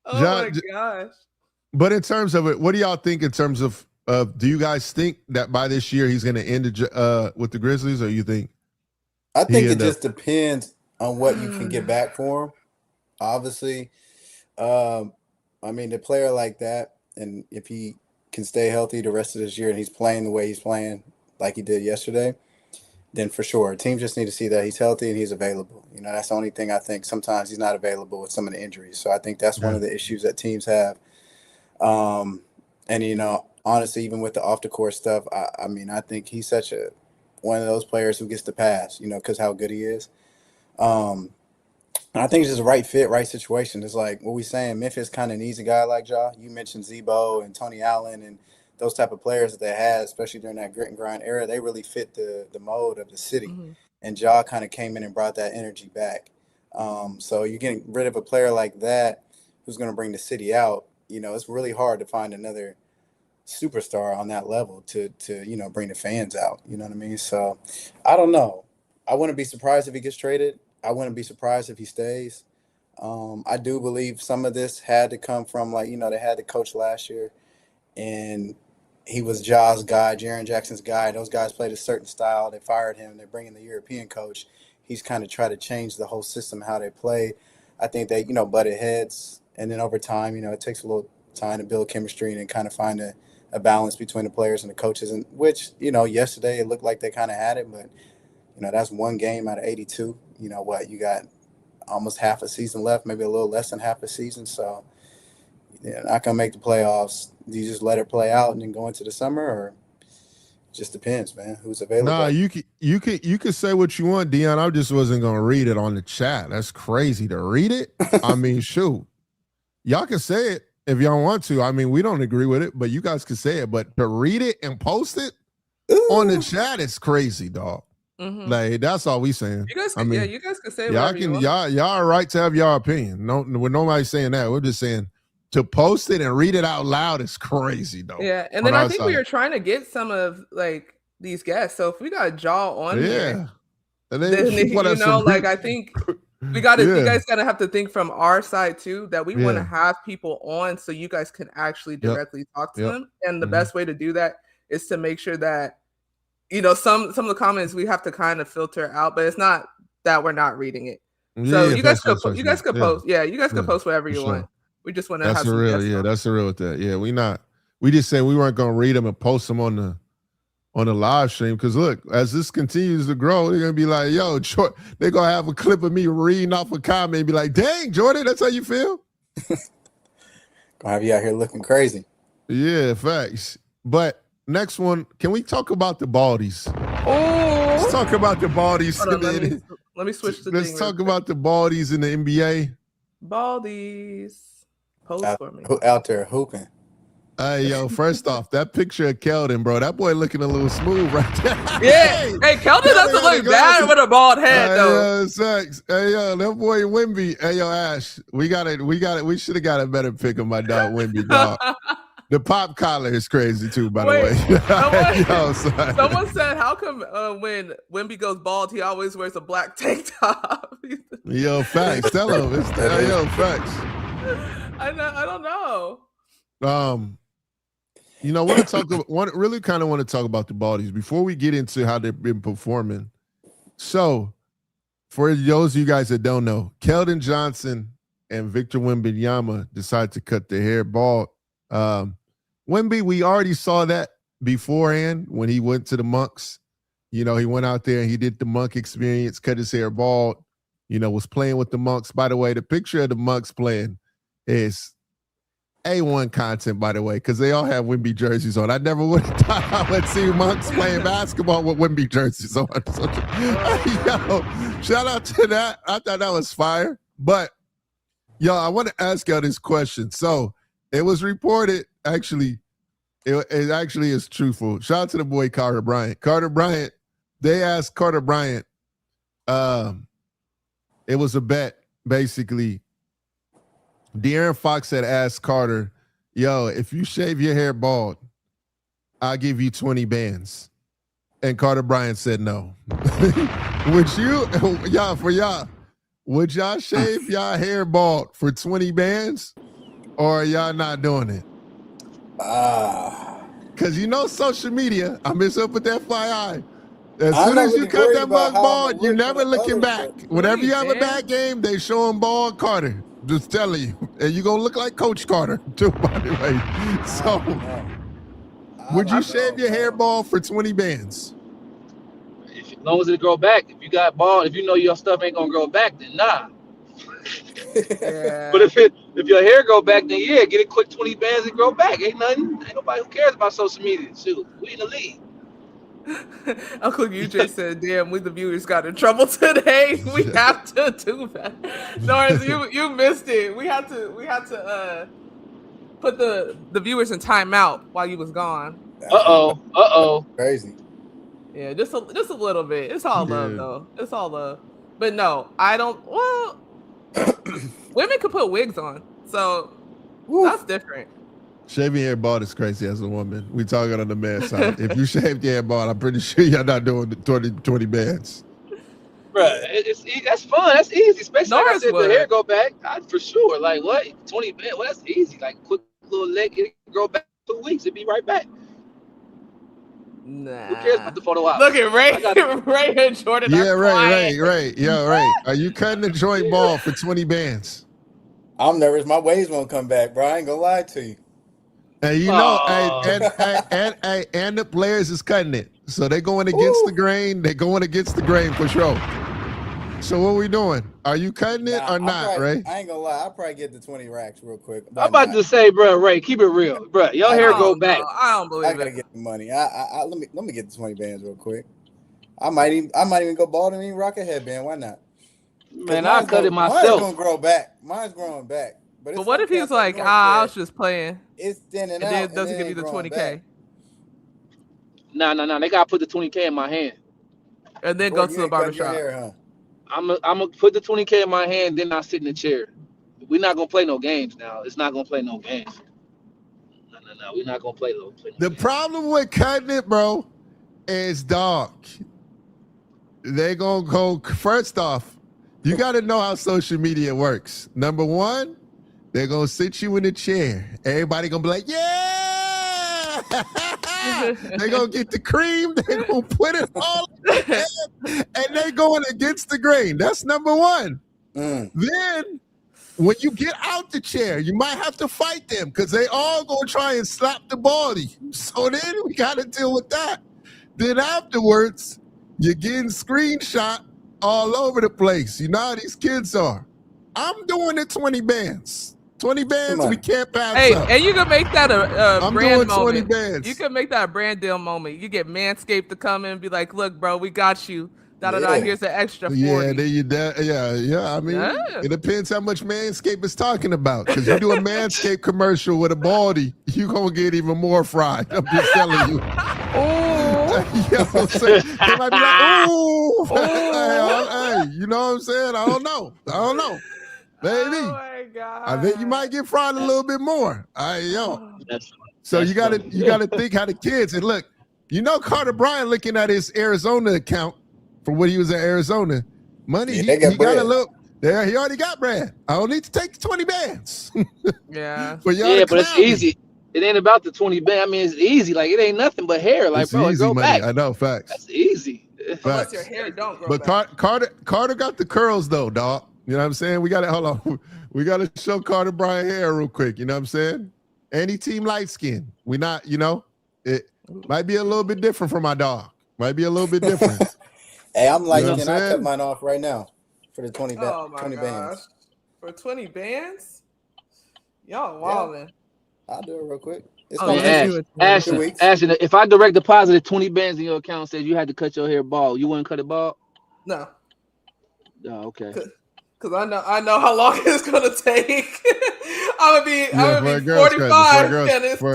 Oh my gosh. But in terms of it, what do y'all think in terms of do you guys think that by this year he's going to end with the Grizzlies, or you think? I think it just depends on what you can get back for him. Obviously, I mean, a player like that, and if he can stay healthy the rest of this year and he's playing the way he's playing like he did yesterday, then for sure. Teams just need to see that he's healthy and he's available. You know, that's the only thing I think. Sometimes he's not available with some of the injuries. So I think that's one of the issues that teams have. And, you know, honestly, even with the off-the-court stuff, I mean, I think he's such one of those players who gets the pass, you know, because how good he is. And I think it's just the right fit, right situation. It's like what we saying, Memphis kind of needs a guy like Ja. You mentioned Zebo and Tony Allen and those type of players that they had, especially during that grit and grind era. They really fit the mode of the city. And Ja kind of came in and brought that energy back. So you're getting rid of a player like that who's going to bring the city out. You know, it's really hard to find another superstar on that level to you know, bring the fans out. You know what I mean? So I don't know. I wouldn't be surprised if he gets traded. I wouldn't be surprised if he stays. I do believe some of this had to come from, like, they had the coach last year, and he was Ja's guy, Jaren Jackson's guy. Those guys played a certain style. They fired him. They're bringing the European coach. He's kind of tried to change the whole system, how they play. I think they, butted heads. And then over time, it takes a little time to build chemistry and kind of find a balance between the players and the coaches. And which, yesterday it looked like they kind of had it. But, that's one game out of 82. You got almost half a season left, maybe a little less than half a season. So, not going to make the playoffs. Do you just let it play out and then go into the summer, or it just depends, man, who's available? Nah, you could say what you want, Dion. I just wasn't gonna read it on the chat. That's crazy to read it. I mean, shoot, y'all can say it if y'all want to. I mean, we don't agree with it, but you guys can say it. But to read it and post it on the chat is crazy, dog. Mm-hmm. Like, that's all we saying. You guys can, you guys can say y'all can. Y'all are right to have your opinion. No, with nobody saying that. We're just saying to post it and read it out loud is crazy, though. Yeah, and then I think we were trying to get some of like these guests. So if we got Ja on here, and then I think we got to. You guys gotta have to think from our side too that we want to have people on so you guys can actually directly talk to them. And the best way to do that is to make sure that some of the comments we have to kind of filter out, but it's not that we're not reading it. So you guys could post. You guys could post whatever you want. We just want to have some guests. That's the real with that. Yeah, we just said we weren't gonna read them and post them on the live stream, because look, as this continues to grow, they're gonna be like, yo, they're gonna have a clip of me reading off a comment and be like, dang, Jordan, that's how you feel? Gonna have you out here looking crazy. Yeah, facts. But next one, can we talk about the baldies? Oh, let's talk about the baldies. Let me switch the Let's talk about the baldies in the NBA. Baldies. Post for me. Out there hooping. Hey, yo, first off, that picture of Keldon, bro, that boy looking a little smooth right there. Yeah. Hey, Keldon doesn't look bad with a bald head, though. Sucks. Hey, yo, that boy Wemby. Hey, yo, Ash, we should have got a better pick of my dog, Wemby, dog. The pop collar is crazy, too, by the way. Someone said, how come when Wemby goes bald, he always wears a black tank top? Yo, facts. Tell him. Yo, facts. I don't know. Really kind of want to talk about the baldies before we get into how they've been performing. So, for those of you guys that don't know, Keldon Johnson and Victor Wembanyama decided to cut their hair bald. Wemby, we already saw that beforehand when he went to the Monks. He went out there and he did the Monk experience, cut his hair bald, was playing with the Monks. By the way, the picture of the Monks playing is A1 content, by the way, because they all have Wemby jerseys on. I never would have thought I would see Monks playing basketball with Wemby jerseys on. So, yo, shout out to that. I thought that was fire. But, yo, I want to ask y'all this question. So, it was reported, actually, it actually is truthful. Shout out to the boy Carter Bryant. Carter Bryant, they asked Carter Bryant, it was a bet, basically. De'Aaron Fox had asked Carter, yo, if you shave your hair bald, I'll give you 20 bands. And Carter Bryant said no. Would y'all shave y'all hair bald for 20 bands? Or are y'all not doing it? Because social media, I'm just up with that FYI. As soon as you cut that mug bald, you're never looking back. Whenever you have a bad game, they show him bald Carter. Just telling you. And you're going to look like Coach Carter, too, by the way. So, would you shave your hair bald for 20 bands? As long as it grow back. If you got bald, if you know your stuff ain't going to grow back, then nah. Yeah. But if your hair grow back, then yeah, get it quick 20 bands and grow back. Ain't nobody who cares about social media. Shoot, we in the league. Uncle UJ said, damn, we the viewers got in trouble today. We have to do that. Norris, you missed it. We had to put the viewers in timeout while you was gone. Uh-oh. Crazy. Yeah, just a little bit. It's all love though. It's all love. But no, I don't women could put wigs on. So that's different. Shaving your hair bald is crazy as a woman. We talking on the man side. If you shaved your hair bald, I'm pretty sure you're not doing the 20 bands. That's fun. That's easy. Especially like I Norris said, the hair would. go back. For sure. Like what? 20 bands. Well, that's easy. Like quick little leg, it grow back 2 weeks. It'd be right back. Who cares Nah. about the photo ops? Look at Ray. I got Ray and Jordan Yeah, are right. quiet. Yeah, right. Are you cutting the joint ball for 20 bands? I'm nervous. My waves won't come back, bro. I ain't gonna lie to you. And you know, and the players is cutting it. So they're going against the grain. They're going against the grain for sure. So what we doing? Are you cutting it or not, Ray? I ain't gonna lie. I'll probably get the 20 racks real quick. I'm about to say, bro, Ray, keep it real, bro. Your hair go back. I don't believe I gotta get the money. Let me get the 20 bands real quick. I might even go bald and even rock a headband. Why not? Man, I cut it myself. Mine's gonna grow back. Mine's growing back. But what if he's like, I was just playing? It's thinning and out. then it doesn't give you the 20K. Nah. They gotta put the 20K in my hand. And then go to the barbershop. I'm gonna put the 20K in my hand, then I sit in the chair. We're not gonna play no games now. It's not gonna play no games. No. We're not gonna play no games. The problem with cutting it, bro, is dog. They gonna go first off. You got to know how social media works. Number one, they're going to sit you in a chair. Everybody going to be like, yeah! They're going to get the cream. They're going to put it all in, and they're going against the grain. That's number one. Then, when you get out the chair, you might have to fight them because they all going to try and slap the baldy. So then we got to deal with that. Then afterwards, you're getting screenshot all over the place. You know how these kids are. I'm doing the 20 bands. 20 bands we can't pass up. And you can make that a I'm brand doing 20 moment. bands. You can make that a brand deal moment. You get Manscaped to come in and be like, look, bro, we got you. Here's the extra 40. Yeah. I mean, it depends how much Manscaped is talking about. Because you do a Manscaped commercial with a baldy, you're going to get even more fried. I'm just telling you. Yo, so they might be like, ooh. Hey, you know what I'm saying? I don't know. Baby. Oh my God. I think you might get fried a little bit more. So you gotta think how the kids, and look, you know Carter Bryant looking at his Arizona account for when he was at Arizona. Money, he got a little there, he already got bread. I don't need to take the 20 bands. Yeah. But it's easy. It ain't about the 20 band. I mean, it's easy. Like it ain't nothing but hair. Like, it's bro, easy, it grow money. back. I know, facts. That's easy. Unless your hair don't grow but back. Carter got the curls though, dog. You know what I'm saying? We got to hold on. We got to show Carter Bryant hair real quick. You know what I'm saying? Any team light skin. We not, it might be a little bit different from my dog. Might be a little bit different. Hey, I'm light skin. I cut mine off right now for the 20 bands. For 20 bands? Y'all wildin'. I'll do it real quick. Ashton, if I direct deposited 20 bands in your account and said you had to cut your hair bald, you wouldn't cut it bald? No. Oh, okay. Because I know how long it's gonna take. I'm gonna be 45 and it's for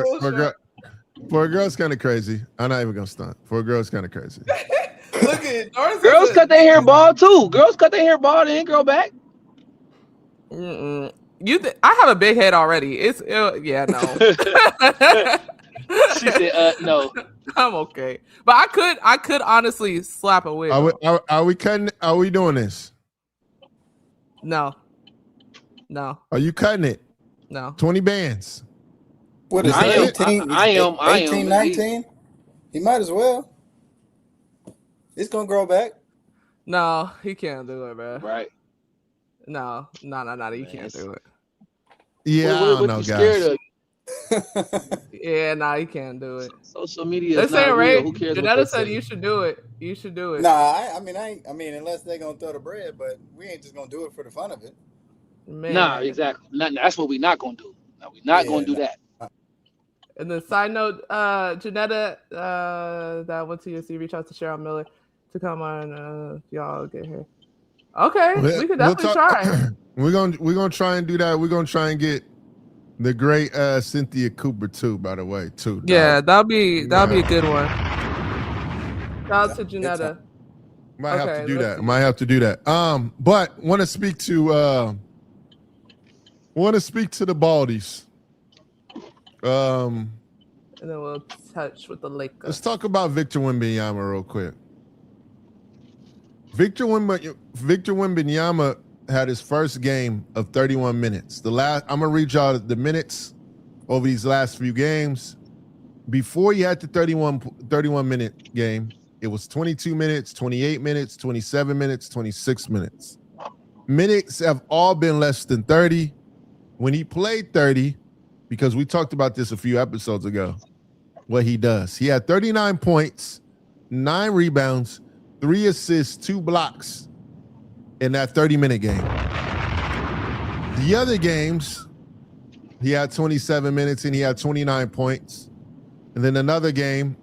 a girl, it's kind of crazy. I'm not even gonna stunt. For a girl, it's kind of crazy. Look at Norris. Girls cut their hair bald too. Girls cut their hair bald and grow back. I have a big head already. No. She said, no. I'm okay, but I could honestly slap a wig. Are we cutting? Are we doing this? No. Are you cutting it? No. 20 bands. What is it? 18? I am. 18, 19? He might as well. It's going to grow back. No, he can't do it, man. Right. No. He can't do it. Yeah, I don't know, guys. Yeah, he can't do it. Social media is not real. Who cares? Janetta said you should do it. You should do it. Nah, I mean, unless they're gonna throw the bread, but we ain't just gonna do it for the fun of it. Man. Nah, exactly. That's what we're not gonna do. No, we're not gonna do that. And then side note, Janetta that went to USC reached out to Cheryl Miller to come on y'all get here. Okay, we could definitely try. We're gonna try and do that. We're gonna try and get the great Cynthia Cooper too, by the way, too. Dog. Yeah, that'll be a good one. Shout out to Janetta. Might have to do that. But want to speak to the baldies. And then we'll touch with the Lakers. Let's talk about Victor Wembanyama real quick. Victor Wembanyama had his first game of 31 minutes. I'm gonna read y'all the minutes over these last few games. Before he had the 31 minute game, it was 22 minutes, 28 minutes, 27 minutes, 26 minutes. Minutes have all been less than 30. When he played 30, because we talked about this a few episodes ago, what he does. He had 39 points, 9 rebounds, 3 assists, 2 blocks in that 30-minute game. The other games, he had 27 minutes and he had 29 points. And then another game,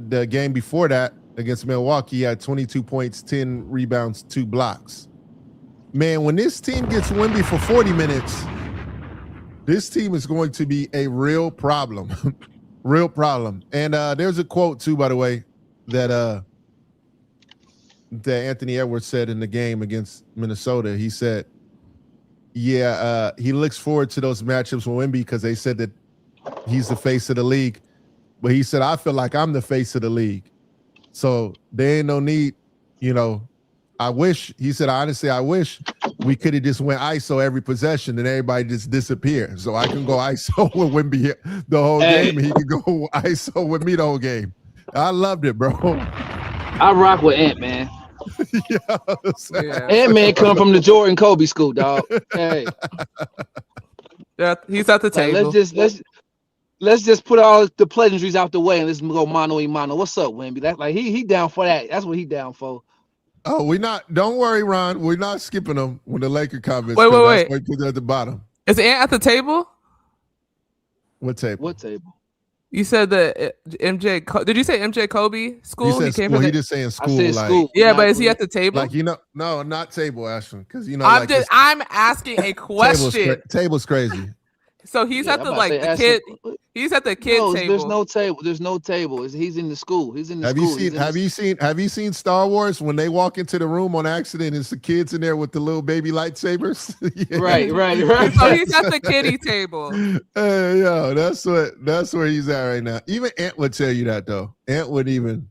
the game before that against Milwaukee, he had 22 points, 10 rebounds, 2 blocks. Man, when this team gets Wemby for 40 minutes, this team is going to be a real problem. Real problem. And there's a quote too, by the way, that Anthony Edwards said in the game against Minnesota. He said, he looks forward to those matchups with Wemby because they said that he's the face of the league. But he said, I feel like I'm the face of the league. So there ain't no need, I wish we could have just went ISO every possession and everybody just disappeared. So I can go ISO with Wemby the whole game and he can go ISO with me the whole game. I loved it, bro. I rock with Ant, man. Ant-Man come from the Jordan Kobe school, dog. Hey. Yeah, he's at the table. Let's just put all the pleasantries out the way and let's go mano y mano. What's up, Wemby? That's like he down for that. That's what he down for. Oh, don't worry, Ron. We're not skipping them when the Laker comments. Wait. We put it at the bottom. Is Ant at the table? What table? What table? You said the MJ. Did you say MJ Kobe school? He said school. He just saying school. I said like, school. Yeah, but is he at the table? Like no, not table, Ashton. Because I'm asking a question. Table's crazy. So he's at the kid. He's at the kid table. There's no table. There's no table. He's in the school. He's in the school. Have you seen Star Wars when they walk into the room on accident? It's the kids in there with the little baby lightsabers. Yeah. Right. So he's at the kiddie table. Hey, yo, that's where he's at right now. Even Ant would tell you that though. Ant wouldn't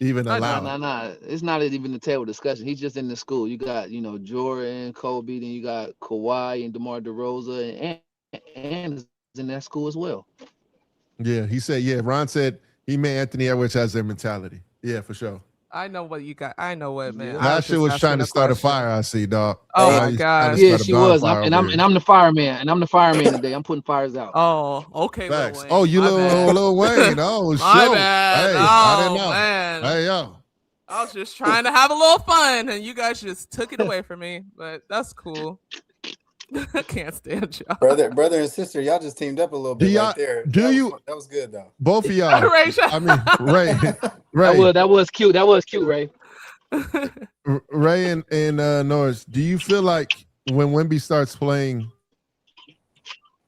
even allow. No. It's not even a table discussion. He's just in the school. You got Jordan, Kobe, then you got Kawhi and DeMar DeRozan and is in that school as well. Yeah, he said, Ron said he meant Anthony Edwards has their mentality. Yeah, for sure. I know what you got. I know what, man. That shit was trying to start a fire, I see, dog. Oh my God. Yeah, she was. And I'm the fireman. And I'm the fireman today. I'm putting fires out. Oh, okay. Facts. Oh, you little Wayne. Oh, my bad. Hey, I didn't know. Man. Hey, yo. I was just trying to have a little fun, and you guys just took it away from me. But that's cool. I can't stand y'all. Brother and sister, y'all just teamed up a little bit right there. That was good though. Both of y'all. Ray. That was cute. That was cute, Ray. Ray and Norris, do you feel like when Wemby starts playing,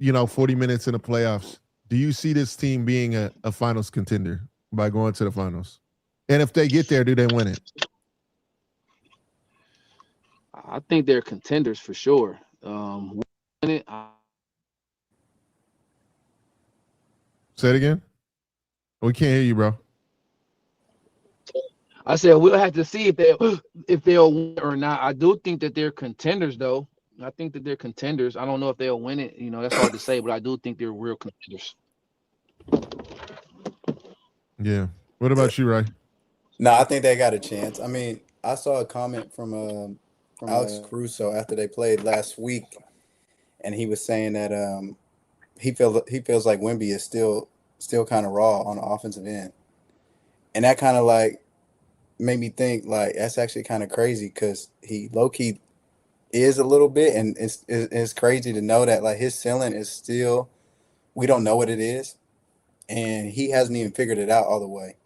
40 minutes in the playoffs, do you see this team being a finals contender by going to the finals? And if they get there, do they win it? I think they're contenders for sure. Say it again. We can't hear you, bro. I said we'll have to see if they'll win or not. I do think that they're contenders, though. I think that they're contenders. I don't know if they'll win it. That's hard to say, but I do think they're real contenders. Yeah. What about you, Ray? No, I think they got a chance. I mean, I saw a comment from Alex Caruso after they played last week, and he was saying that he feels like Wemby is still kind of raw on the offensive end, and that kind of like made me think like that's actually kind of crazy because he low key is a little bit, and it's crazy to know that like his ceiling is still, we don't know what it is, and he hasn't even figured it out all the way,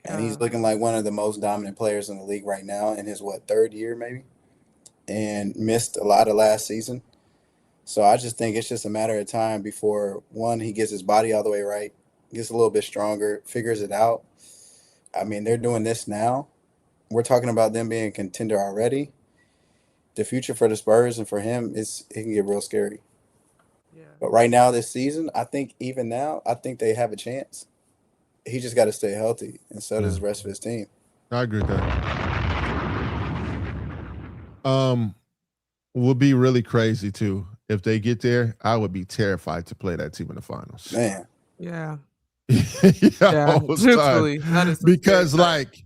and he's looking like one of the most dominant players in the league right now in his third year maybe. And missed a lot of last season. So I just think it's just a matter of time before, one, he gets his body all the way right, gets a little bit stronger, figures it out. I mean, they're doing this now. We're talking about them being a contender already. The future for the Spurs and for him, it can get real scary. Yeah. But right now this season, I think even now, I think they have a chance. He just got to stay healthy, and so does the rest of his team. I agree with that. Would be really crazy too if they get there. I would be terrified to play that team in the finals. Man, Yeah. Yeah, Truthfully, that is because like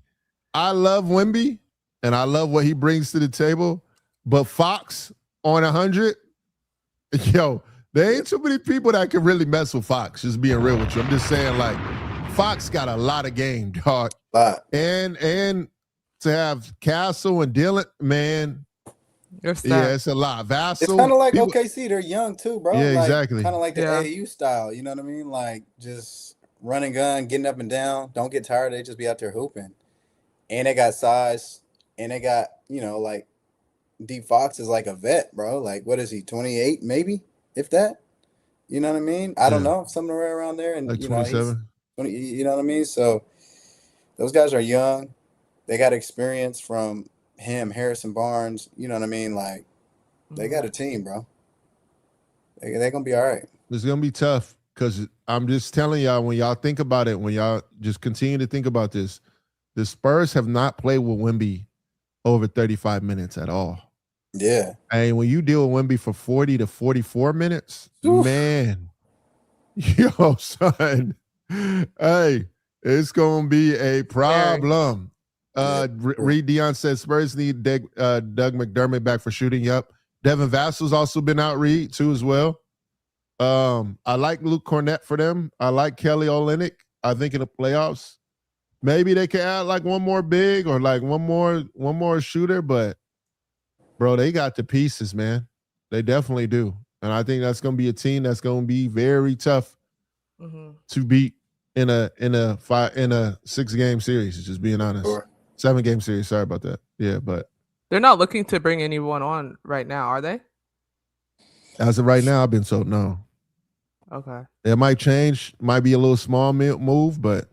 I love Wemby and I love what he brings to the table, but Fox on 100, yo, there ain't too many people that can really mess with Fox. Just being real with you, I'm just saying like Fox got a lot of game, dog, and to have Castle and Dillon, man. Yeah, it's a lot. Vassell. It's kind of like OKC. They're young too, bro. Yeah, like, exactly. Kind of like the AAU style. You know what I mean? Like just run and gun, getting up and down. Don't get tired. They just be out there hooping. And they got size. And they got, like D Fox is like a vet, bro. Like what is he? 28, maybe, if that. You know what I mean? I don't know, somewhere around there. And like 27. 20, you know what I mean? So those guys are young. They got experience from him, Harrison Barnes, you know what I mean? Like, they got a team, bro. They're going to be all right. It's going to be tough because I'm just telling y'all, when y'all think about it, when y'all just continue to think about this, the Spurs have not played with Wemby over 35 minutes at all. Yeah. And when you deal with Wemby for 40 to 44 minutes, man, yo, son, hey, it's going to be a problem. Reed Dion says Spurs need Doug McDermott back for shooting. Yep. Devin Vassell's also been out, Reed, too, as well. I like Luke Cornett for them. I like Kelly Olynyk. I think in the playoffs, maybe they can add like one more big or like one more shooter. But bro, they got the pieces, man. They definitely do, and I think that's going to be a team that's going to be very tough to beat in a 6-game series. Just being honest. Sure. 7-game series. Sorry about that. Yeah, but they're not looking to bring anyone on right now, are they? As of right now, I've been told no. Okay. It might change. Might be a little small move, but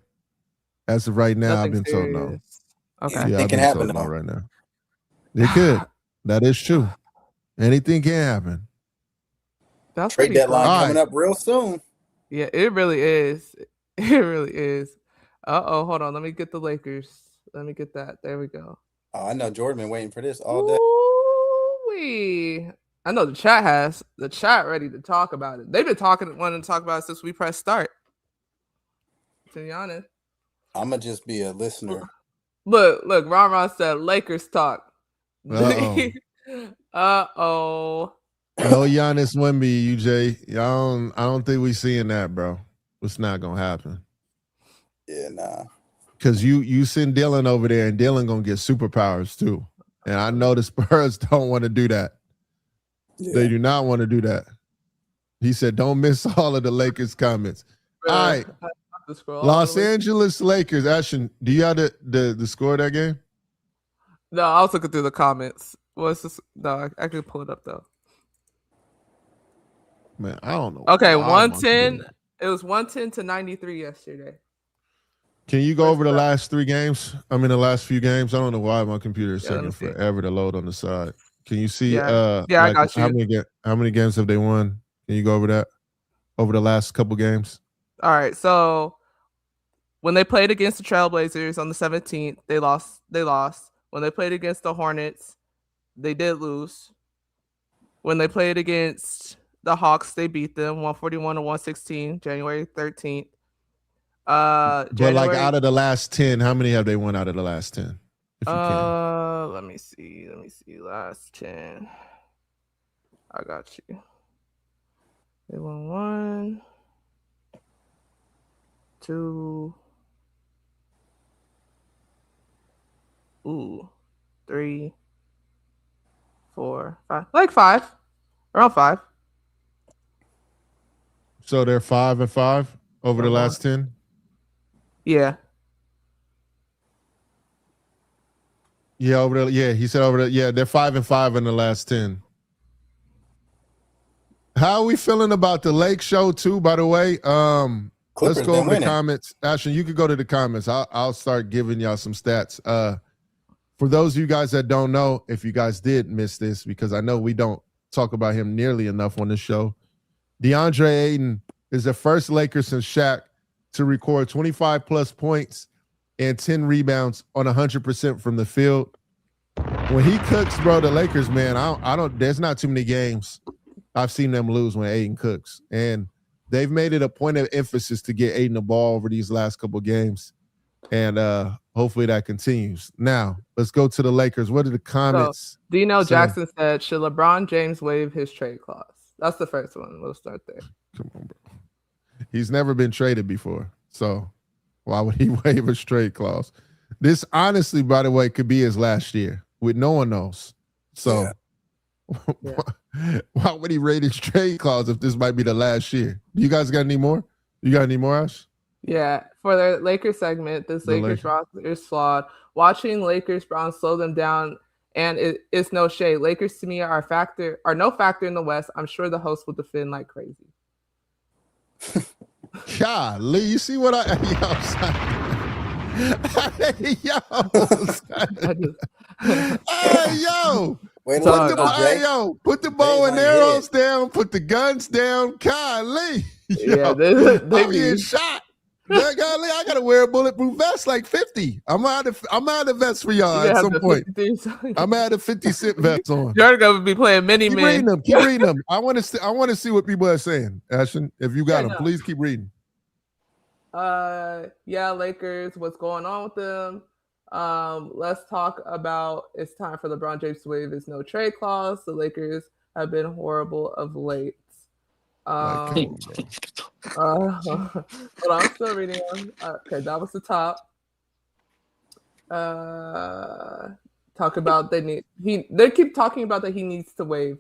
as of right now, I've been told no. Okay. Yeah, it can happen though. Right now. It could. That is true. Anything can happen. That's trade deadline coming up real soon. Yeah, it really is. It really is. Hold on. Let me get the Lakers. Let me get that. There we go. Oh, I know Jordan been waiting for this all day. Ooh-wee. I know the chat ready to talk about it. They've been wanting to talk about it since we pressed start. To be honest. I'm gonna just be a listener. Look, Ron Ron said Lakers talk. Uh-oh. Uh-oh. No Giannis Wemby, UJ. I don't think we seeing that, bro. It's not gonna happen. Yeah, nah. Because you send Dillon over there, and Dillon gonna get superpowers too. And I know the Spurs don't want to do that. Yeah. They do not want to do that. He said, "Don't miss all of the Lakers comments." All right, Los Angeles Lakers. Ashton, do you have the score of that game? No, I was looking through the comments. What's this? No, I can pull it up though. Man, I don't know. Okay, 110. It was 110 to 93 yesterday. Can you go over the last 3 games? I mean, the last few games. I don't know why my computer is taking forever to load on the side. Can you see? I got you. How many games have they won? Can you go over that? Over the last couple games? All right. So when they played against the Trailblazers on the 17th, they lost. When they played against the Hornets, they did lose. When they played against the Hawks, they beat them 141 to 116, January 13th. But like out of the last 10, how many have they won out of the last 10? If you can. Let me see. Last 10. I got you. They won 1, 2, 3, 4, 5. Like 5. Around 5. So they're 5-5 over the last 10? Yeah. Yeah, he said they're 5-5 in the last 10. How are we feeling about the Lake show too, by the way? Let's go over the comments. Ashton, you could go to the comments. I'll start giving y'all some stats. For those of you guys that don't know, if you guys did miss this, because I know we don't talk about him nearly enough on this show, DeAndre Ayton is the first Laker since Shaq to record 25-plus points and 10 rebounds on 100% from the field. when he cooks, bro, the Lakers, man, I don't. There's not too many games I've seen them lose when Aiden cooks, and they've made it a point of emphasis to get Aiden the ball over these last couple games, and hopefully that continues. Now let's go to the Lakers. What are the comments? So, Dino Jackson said, "Should LeBron James waive his trade clause?" That's the first one. We'll start there. Come on, bro. He's never been traded before, so why would he waive a trade clause? This honestly, by the way, could be his last year. With no one knows. So why would he rate his trade clause if this might be the last year? You guys got any more? You got any more, Ash? Yeah, for the Lakers segment, this Lakers roster is flawed. Watching Lakers Browns slow them down, and it's no shade. Lakers to me are no factor in the West. I'm sure the host will defend like crazy. Golly, you see what put the bow and arrows down, put the guns down. Golly, I'm getting shot. Golly, I gotta wear a bulletproof vest like 50. I'm out of vest for y'all at some point. I'm out of 50 Cent vest on. You're gonna be playing mini men. Keep reading them. I want to see what people are saying. Ashton, if you got them, please keep reading. Lakers, what's going on with them? Let's talk about it's time for LeBron James to waive his no trade clause. The Lakers have been horrible of late. Hold on, I'm still reading them. Okay, that was the top. Talk about they keep talking about that he needs to waive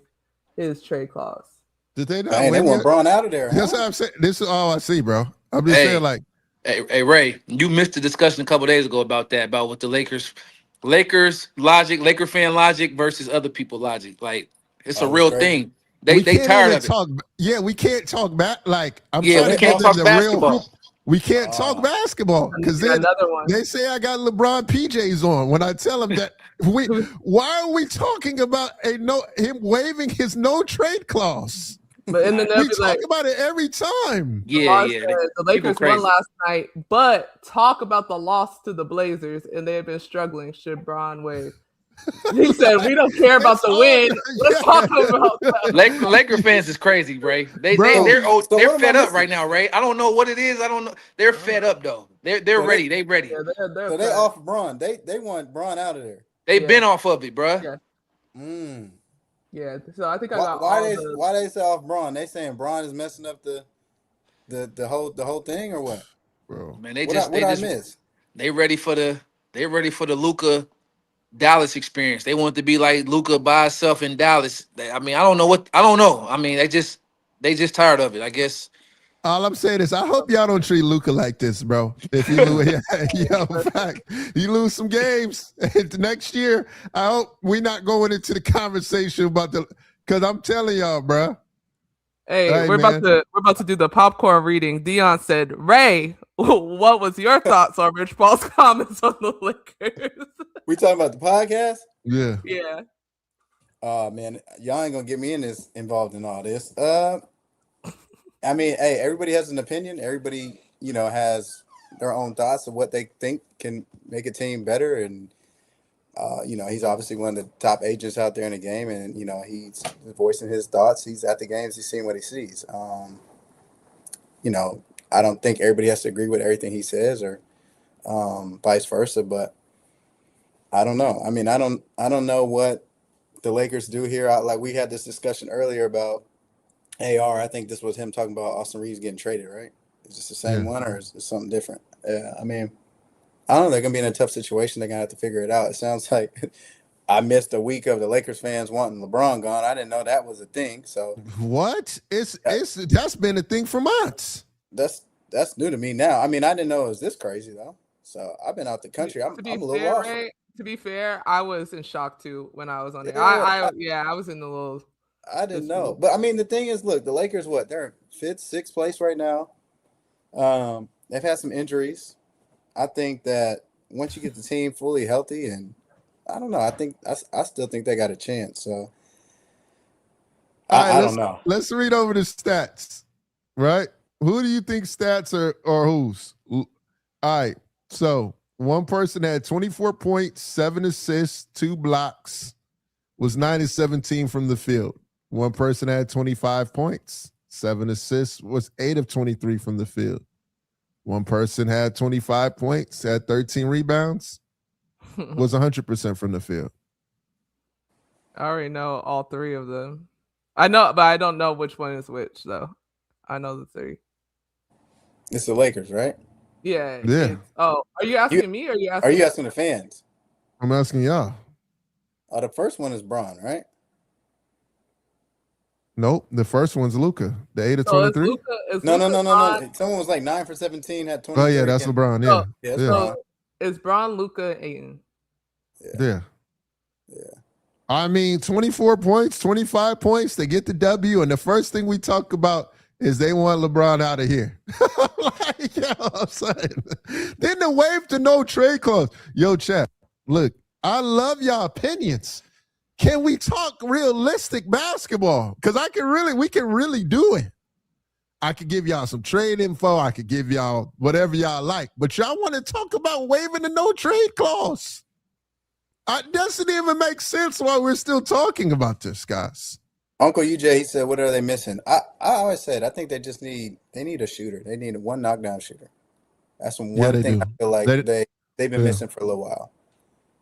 his trade clause. Did they not? They want Braun out of there. That's what I'm saying. This is all I see, bro. I'm just saying, like, hey, Ray, you missed the discussion a couple days ago about what the Lakers logic, Laker fan logic versus other people logic. Like, it's a real thing. They tired of it. Yeah, we can't talk back. Like, we can't talk basketball. We can't talk basketball because they say I got LeBron PJs on. When I tell them that, why are we talking about him waiving his no trade clause? But in the we talk about it every time. The Lakers won last night, but talk about the loss to the Blazers, and they have been struggling. Should Braun waive? He said, "We don't care about the win. Let's talk about that." Laker fans is crazy, Ray. They're fed up right now, Ray. I don't know what it is. I don't know. They're fed up though. They're ready. They ready. Yeah, so they off Braun. They want Braun out of there. They've been off of it, bro. Yeah. Yeah. So I think why they say off Braun? They saying Braun is messing up the whole thing or what? Bro, man, they ready for the Luka Dallas experience. They want to be like Luka by himself in Dallas. I don't know. I mean, they just tired of it, I guess. All I'm saying is I hope y'all don't treat Luka like this, bro. If you lose, you lose some games next year, I hope we're not going into the conversation about because I'm telling y'all, bro. Hey, we're about to do the popcorn reading. Dion said, "Ray, what was your thoughts on Rich Paul's comments on the Lakers?" We talking about the podcast? Yeah. Yeah. Oh man, y'all ain't gonna get me involved in all this. I mean, hey, everybody has an opinion. Everybody, has their own thoughts of what they think can make a team better. And he's obviously one of the top agents out there in the game, and he's voicing his thoughts. He's at the games. He's seeing what he sees. I don't think everybody has to agree with everything he says, or vice versa. But I don't know. I mean, I don't know what the Lakers do here. Like we had this discussion earlier about AR. I think this was him talking about Austin Reeves getting traded, right? Is this the same one, or is it something different? I mean, I don't know. They're going to be in a tough situation. They're going to have to figure it out. It sounds like I missed a week of the Lakers fans wanting LeBron gone. I didn't know that was a thing. So what? That's been a thing for months. That's new to me now. I mean, I didn't know it was this crazy though. So I've been out the country. I'm a little off. Ray, to be fair, I was in shock too when I was on there. I was in the little. I didn't know, but I mean, the thing is, look, the Lakers, they're in 5th, 6th place right now. They've had some injuries. I think that once you get the team fully healthy, and I don't know, I still think they got a chance. So I don't know. Let's read over the stats, right? Who do you think stats are, or whose? All right. So One person had 24 points, 7 assists, 2 blocks, was 9 of 17 from the field. One person had 25 points, 7 assists, was 8 of 23 from the field. One person had 25 points, had 13 rebounds, was 100% from the field. I already know all three of them. I know, but I don't know which one is which, though. I know the three. It's the Lakers, right? Yeah. Yeah. Oh, are you asking me or are you asking? Are you asking the fans? I'm asking y'all. Oh, the first one is Bron, right? Nope. The first one's Luka. The 8 of So is 23. No. LeBron- Someone was like 9 for 17, had 20. Oh, yeah, that's LeBron. Yeah. Yeah, that's Yeah. Bron. So is Bron, Luka, Ayton? Yeah. I mean, 24 points, 25 points, they get the W, and the first thing we talk about is they want LeBron out of here. Like, yo, I'm saying. Then the wave to no trade clause. Yo, chat, look, I love y'all opinions. Can we talk realistic basketball? Because we can really do it. I could give y'all some trade info. I could give y'all whatever y'all like. But y'all want to talk about waiving the no trade clause. It doesn't even make sense why we're still talking about this, guys. Uncle UJ, he said, what are they missing? I always said, I think they need a shooter. They need one knockdown shooter. That's one thing do. I feel like they've been missing for a little while.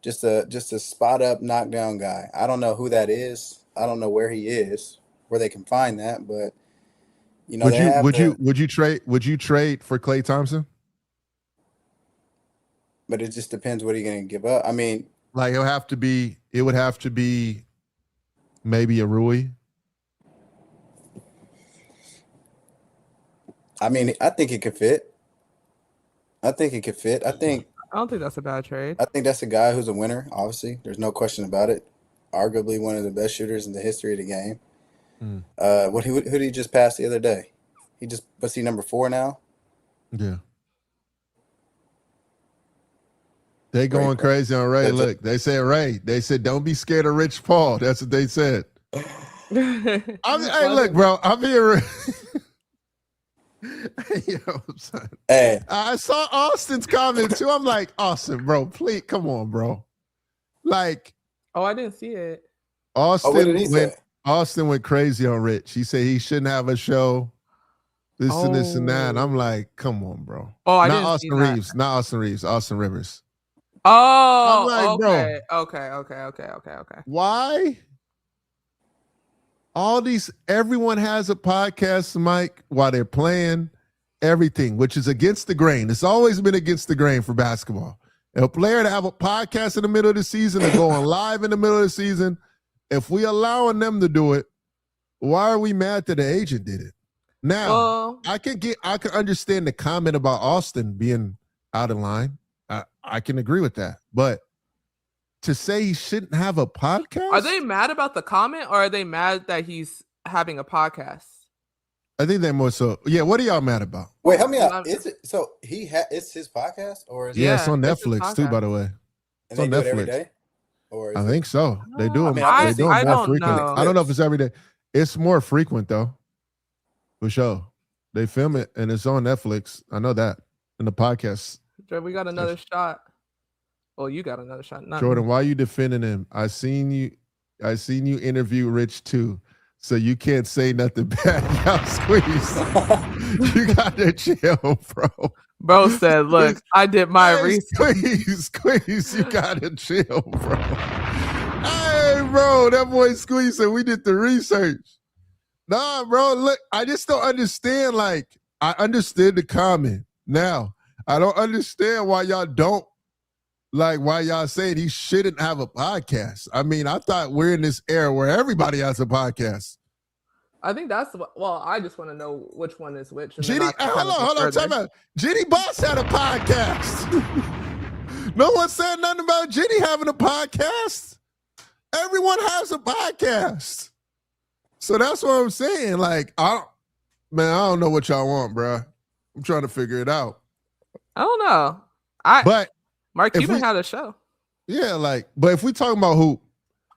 Just a spot up knockdown guy. I don't know who that is. I don't know where he is, where they can find that, but you know, would you trade for Klay Thompson? But it just depends what you're going to give up. I mean, like it would have to be maybe a Rui. I mean, I think it could fit. I don't think that's a bad trade. I think that's a guy who's a winner, obviously. There's no question about it. Arguably one of the best shooters in the history of the game. Who did he just pass the other day? Was he number 4 now? Yeah. They going crazy on Ray. Look, they said Ray. They said, don't be scared of Rich Paul. That's what they said. Hey, look, bro. I'm here. Hey. I saw Austin's comment too. I'm like, Austin, bro, please, come on, bro. Like, I didn't see it. Austin went crazy on Rich. He said he shouldn't have a show. This and this and that. And I'm like, come on, bro. I not didn't Austin see Reeves. that. Not Austin Reeves. Austin Rivers. Oh, like, okay. Bro, Okay. Why? Everyone has a podcast, Mike, while they're playing everything, which is against the grain. It's always been against the grain for basketball. A player to have a podcast in the middle of the season and going live in the middle of the season, if we allowing them to do it, why are we mad that the agent did it? Now, I can understand the comment about Austin being out of line. I can agree with that. But to say he shouldn't have a podcast? Are they mad about the comment or are they mad that he's having a podcast? I think they're more so. Yeah, what are y'all mad about? Wait, help me out. Is it so it's his podcast or is it's on Netflix too, by the way. It's on Netflix every day? Or I think so. They do them. I they do them more frequent. know. I don't know if it's every day. It's more frequent though. For sure. They film it and it's on Netflix. I know that. In the podcast. We got another shot. Well, you got another shot. Not Jordan, me. why are you defending him? I seen you interview Rich too. So you can't say nothing bad. Y'all squeeze. You got to chill, bro. Bro said, look, I did my research. Squeeze. You got to chill, bro. Hey, bro, that boy Squeeze said we did the research. Nah, bro, look, I just don't understand. Like, I understood the comment. Now, I don't understand why y'all don't. Like, why y'all saying he shouldn't have a podcast? I mean, I thought we're in this era where everybody has a podcast. I think that's well, I just want to know which one is which. Hold on, time out. Jenny Boss had a podcast. No one said nothing about Jenny having a podcast. Everyone has a podcast. So that's what I'm saying. Like, I don't know what y'all want, bro. I'm trying to figure it out. I don't know. But Mark Cuban had a show. Yeah, but if we talking about hoop,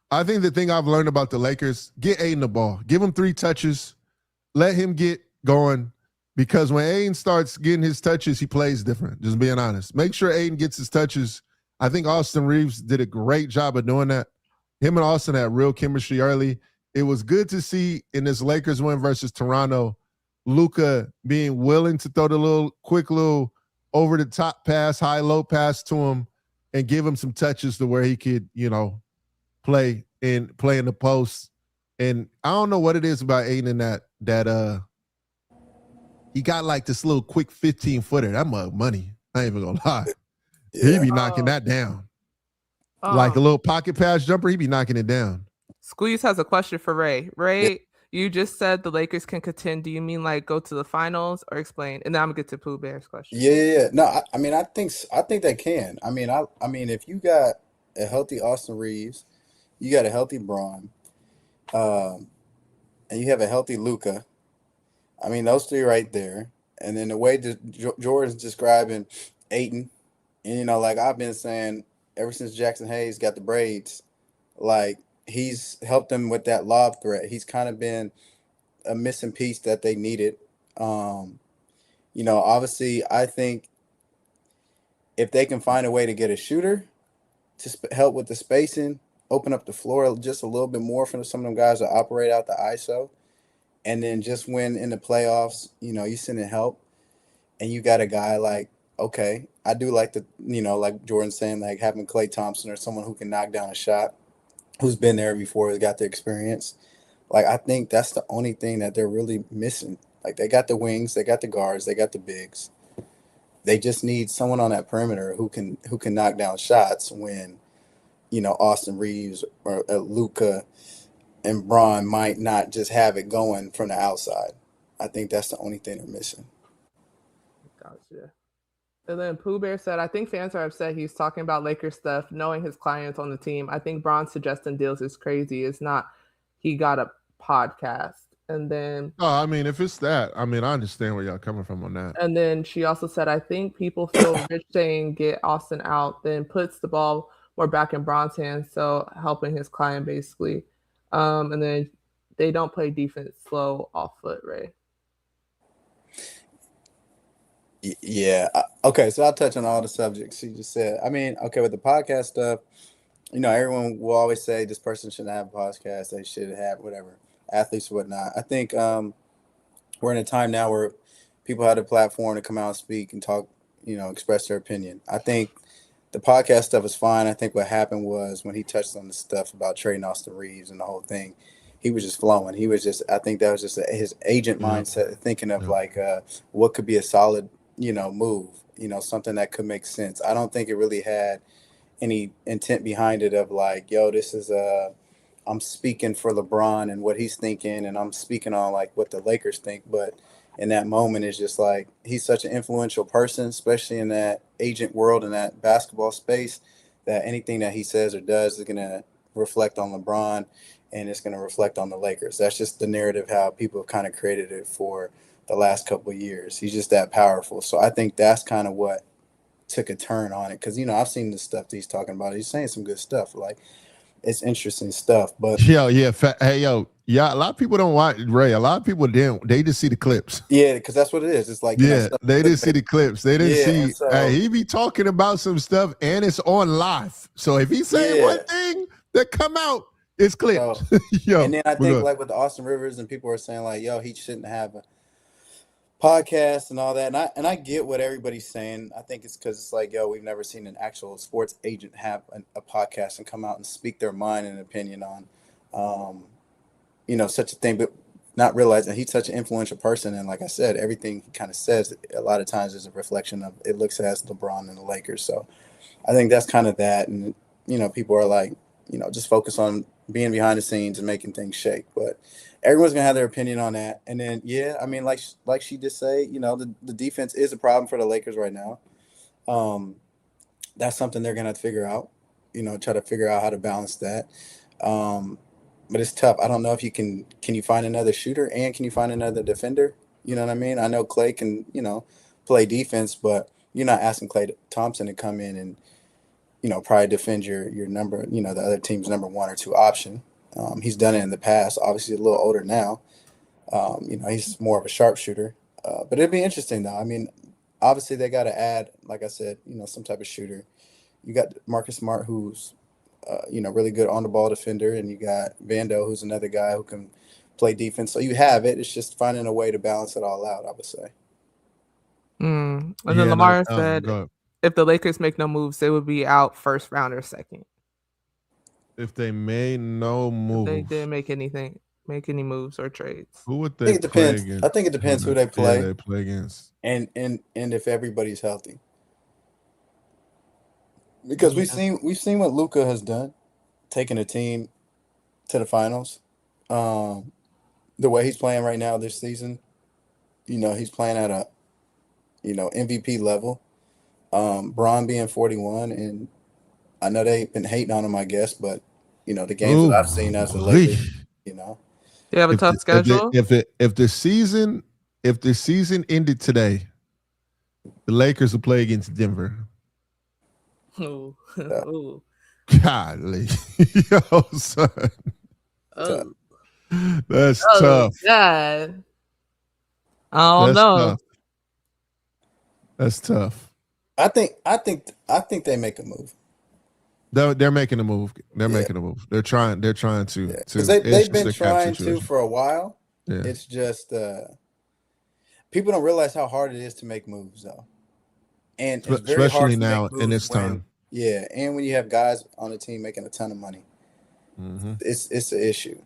I think the thing I've learned about the Lakers, get Aiden the ball. Give him 3 touches. Let him get going. Because when Aiden starts getting his touches, he plays different. Just being honest. Make sure Aiden gets his touches. I think Austin Reeves did a great job of doing that. Him and Austin had real chemistry early. It was good to see in this Lakers win versus Toronto, Luka being willing to throw the quick little over the top pass, high low pass to him, and give him some touches to where he could, play in the post. And I don't know what it is about Aiden that he got like this little quick 15-footer. That mug money. I ain't even gonna lie. Yeah. He be knocking that down. Like a little pocket pass jumper, he be knocking it down. Squeeze has a question for Ray. Ray, you just said the Lakers can contend. Do you mean like go to the finals, or explain? And then I'm gonna get to Pooh Bear's question. Yeah. No, I think they can. I mean, if you got a healthy Austin Reeves, you got a healthy Braun, and you have a healthy Luka. I mean, those three right there. And then the way that Jordan's describing Ayton, and, like I've been saying ever since Jackson Hayes got the braids, like he's helped them with that lob threat. He's kind of been a missing piece that they needed. Obviously, I think if they can find a way to get a shooter to help with the spacing, open up the floor just a little bit more for some of them guys to operate out the ISO, and then just when in the playoffs, you send in help, and you got a guy like, okay, I do like like Jordan's saying, like having Klay Thompson or someone who can knock down a shot, who's been there before, has got the experience. Like, I think that's the only thing that they're really missing. Like, they got the wings, they got the guards, they got the bigs. They just need someone on that perimeter who can knock down shots when, Austin Reeves or Luka and Braun might not just have it going from the outside. I think that's the only thing they're missing. Gotcha. And then Pooh Bear said, I think fans are upset he's talking about Lakers stuff, knowing his clients on the team. I think Braun suggesting deals is crazy. It's not he got a podcast. And then I mean, if it's that, I understand where y'all coming from on that. And then she also said, I think people feel Rich saying get Austin out, then puts the ball more back in Braun's hands, so helping his client basically. And then they don't play defense slow off foot, Ray. Yeah. Okay, so I'll touch on all the subjects she just said. I mean, okay, with the podcast stuff, everyone will always say this person shouldn't have a podcast. They should have whatever, athletes or whatnot. I think we're in a time now where people have a platform to come out and speak and talk, express their opinion. I think the podcast stuff is fine. I think what happened was when he touched on the stuff about trading Austin Reeves and the whole thing, he was just flowing. He was just, I think that was just his agent mindset, thinking of like what could be a solid, move, something that could make sense. I don't think it really had any intent behind it of like, yo, this is I'm speaking for LeBron and what he's thinking, and I'm speaking on like what the Lakers think. But in that moment, it's just like he's such an influential person, especially in that agent world, in that basketball space, that anything that he says or does is going to reflect on LeBron, and it's going to reflect on the Lakers. That's just the narrative how people have kind of created it for the last couple of years. He's just that powerful. So I think that's kind of what took a turn on it, because I've seen the stuff that he's talking about. He's saying some good stuff, like it's interesting stuff. But yeah, a lot of people don't watch Ray. A lot of people didn't. They just see the clips. Yeah, because that's what it is. It's like they didn't see the clips. They didn't see. He be talking about some stuff, and it's on live. So if he's saying one thing that come out, it's clipped. And then I think like with the Austin Rivers, and people are saying like, yo, he shouldn't have a podcast and all that, and I get what everybody's saying. I think it's because it's like, yo, we've never seen an actual sports agent have a podcast and come out and speak their mind and opinion on such a thing, but not realizing he's such an influential person. And like I said, everything he kind of says a lot of times is a reflection of, it looks as LeBron and the Lakers. So I think that's kind of that. And people are like, just focus on being behind the scenes and making things shake, but everyone's gonna have their opinion on that. And then, like she just say, the defense is a problem for the Lakers right now. That's something they're gonna have to figure out. Try to figure out how to balance that. But it's tough. I don't know if you can you find another shooter, and can you find another defender? You know what I mean? I know Klay can, play defense, but you're not asking Klay Thompson to come in and, probably defend your number, the other team's number 1 or 2 option. He's done it in the past, obviously a little older now. He's more of a sharpshooter. But it'd be interesting though. I mean, obviously they got to add, like I said, some type of shooter. You got Marcus Smart, who's really good on the ball defender, and you got Vando, who's another guy who can play defense. So you have it. It's just finding a way to balance it all out, I would say. And then Lamar said, if the Lakers make no moves, they would be out first round or second. If they made no moves, they didn't make any moves or trades. Who would they play against? I think it depends who they play. Yeah, they play against, and if everybody's healthy. Because we've seen what Luka has done, taking a team to the finals. The way he's playing right now this season, he's playing at a MVP level. Bron being 41, and I know they've been hating on him, I guess, but the games that I've seen as a Laker, They have a tough schedule. If the season ended today, the Lakers will play against Denver. Ooh. Golly. Yo, son. Oh. That's tough. God. I don't know. Tough. That's tough. I think they make a move. They're making a move. They're making a move. They're trying to. Because they've been trying to for a while. Yeah. It's just people don't realize how hard it is to make moves, though. And it's very especially hard now in this time. Yeah, and when you have guys on the team making a ton of money, it's an issue.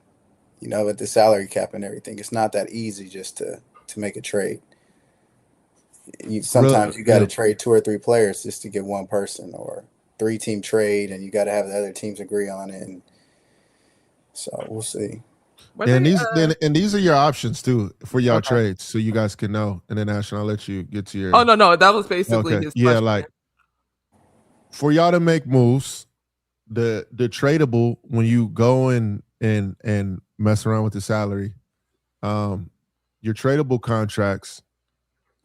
With the salary cap and everything, it's not that easy just to make a trade. Sometimes you got to trade 2 or 3 players just to get one person, or 3-team trade, and you got to have the other teams agree on it. And so we'll see. And these are your options too for y'all trades, so you guys can know. And then Ashton, I'll let you get to your. Oh no, that was basically his question. Yeah, like for y'all to make moves, the tradable when you go in and mess around with the salary, your tradable contracts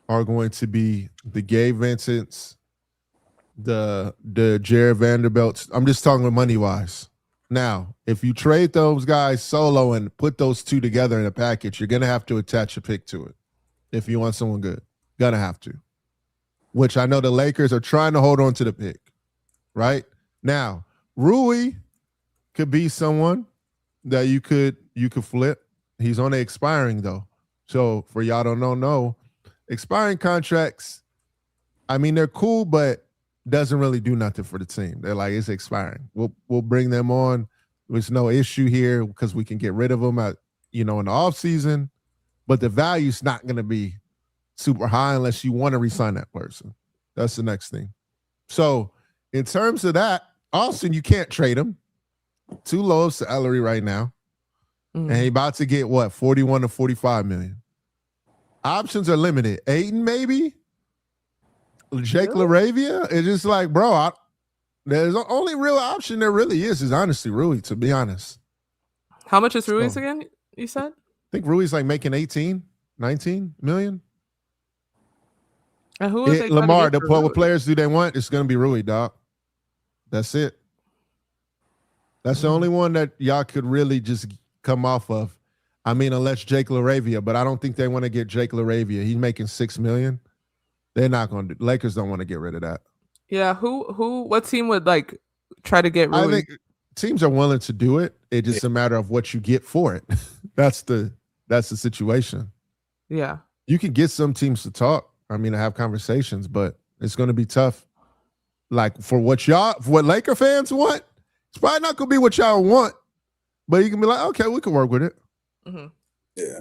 are going to be the Gabe Vincents, the Jared Vanderbilts. I'm just talking money wise. Now, if you trade those guys solo and put those two together in a package, you're gonna have to attach a pick to it. If you want someone good, gonna have to. Which I know the Lakers are trying to hold on to the pick. Right now, Rui could be someone that you could flip. He's only expiring though. So for y'all don't know, expiring contracts, I mean, they're cool, but doesn't really do nothing for the team. They're like, it's expiring. We'll bring them on. There's no issue here because we can get rid of them in the off season, but the value's not going to be super high unless you want to re-sign that person. That's the next thing. So in terms of that, Austin, you can't trade him. Too low of salary right now. And he about to get what, 41 to 45 million. Options are limited. Ayton, maybe. Jake LaRavia. It's just like, bro, there's the only real option there really is honestly Rui, to be honest. How much is Rui's again, you said? I think Rui's like making 18, 19 million. And who is they Lamar, what players do they want? It's going to be Rui, dog. That's it. That's the only one that y'all could really just come off of. I mean, unless Jake LaRavia, but I don't think they want to get Jake LaRavia. He's making $6 million. They're not going to. Lakers don't want to get rid of that. Yeah, what team would like try to get Rui? I think teams are willing to do it. It's just a matter of what you get for it. That's the situation. Yeah. You can get some teams to talk. I mean, to have conversations, but it's going to be tough. Like for what Laker fans want, it's probably not going to be what y'all want, but you can be like, okay, we can work with it. Mm-hmm. Yeah.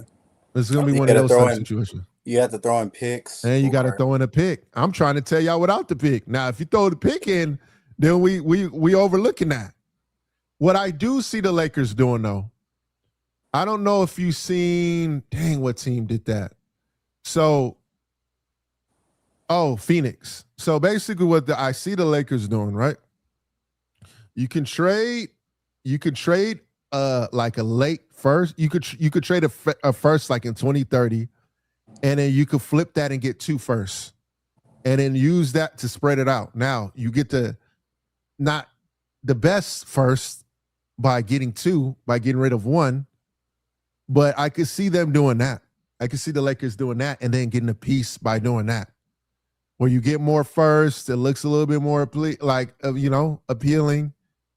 It's going to be one of those type situations. You have to throw in picks. And you got to throw in a pick. I'm trying to tell y'all without the pick. Now, if you throw the pick in, then we overlooking that. What I do see the Lakers doing, though, I don't know if you've seen, what team did that? So, Phoenix. So basically what I see the Lakers doing, right? You can trade like a late first. You could trade a first like in 2030. And then you could flip that and get 2 firsts. And then use that to spread it out. Now, you get not the best first by getting 2, by getting rid of 1. But I could see them doing that. I can see the Lakers doing that and then getting a piece by doing that. Where you get more first, it looks a little bit more appealing,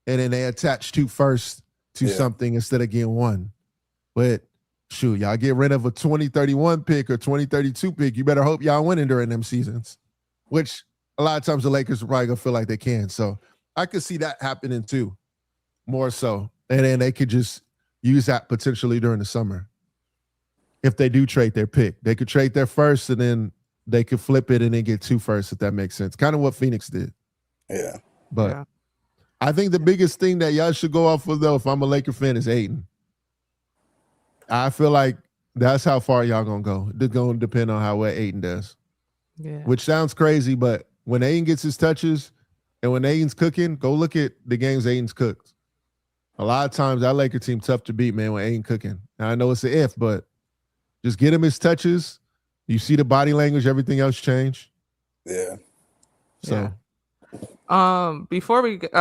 and then they attach two first to something instead of getting one. But shoot, y'all get rid of a 2031 pick or 2032 pick. You better hope y'all winning during them seasons, which a lot of times the Lakers are probably gonna feel like they can. So I could see that happening too, more so. And then they could just use that potentially during the summer. If they do trade their pick, they could trade their first and then they could flip it and then get two first, if that makes sense. Kind of what Phoenix did. Yeah. But I think the biggest thing that y'all should go off with, though, if I'm a Laker fan, is Ayton. I feel like that's how far y'all going to go. It's going to depend on how well Ayton does. Yeah. Which sounds crazy, but when Ayton gets his touches and when Ayton's cooking, go look at the games Ayton's cooked. A lot of times that Laker team tough to beat, man, when Ayton cooking. And I know it's an if, but just get him his touches. You see the body language, everything else change. Yeah. So, before we get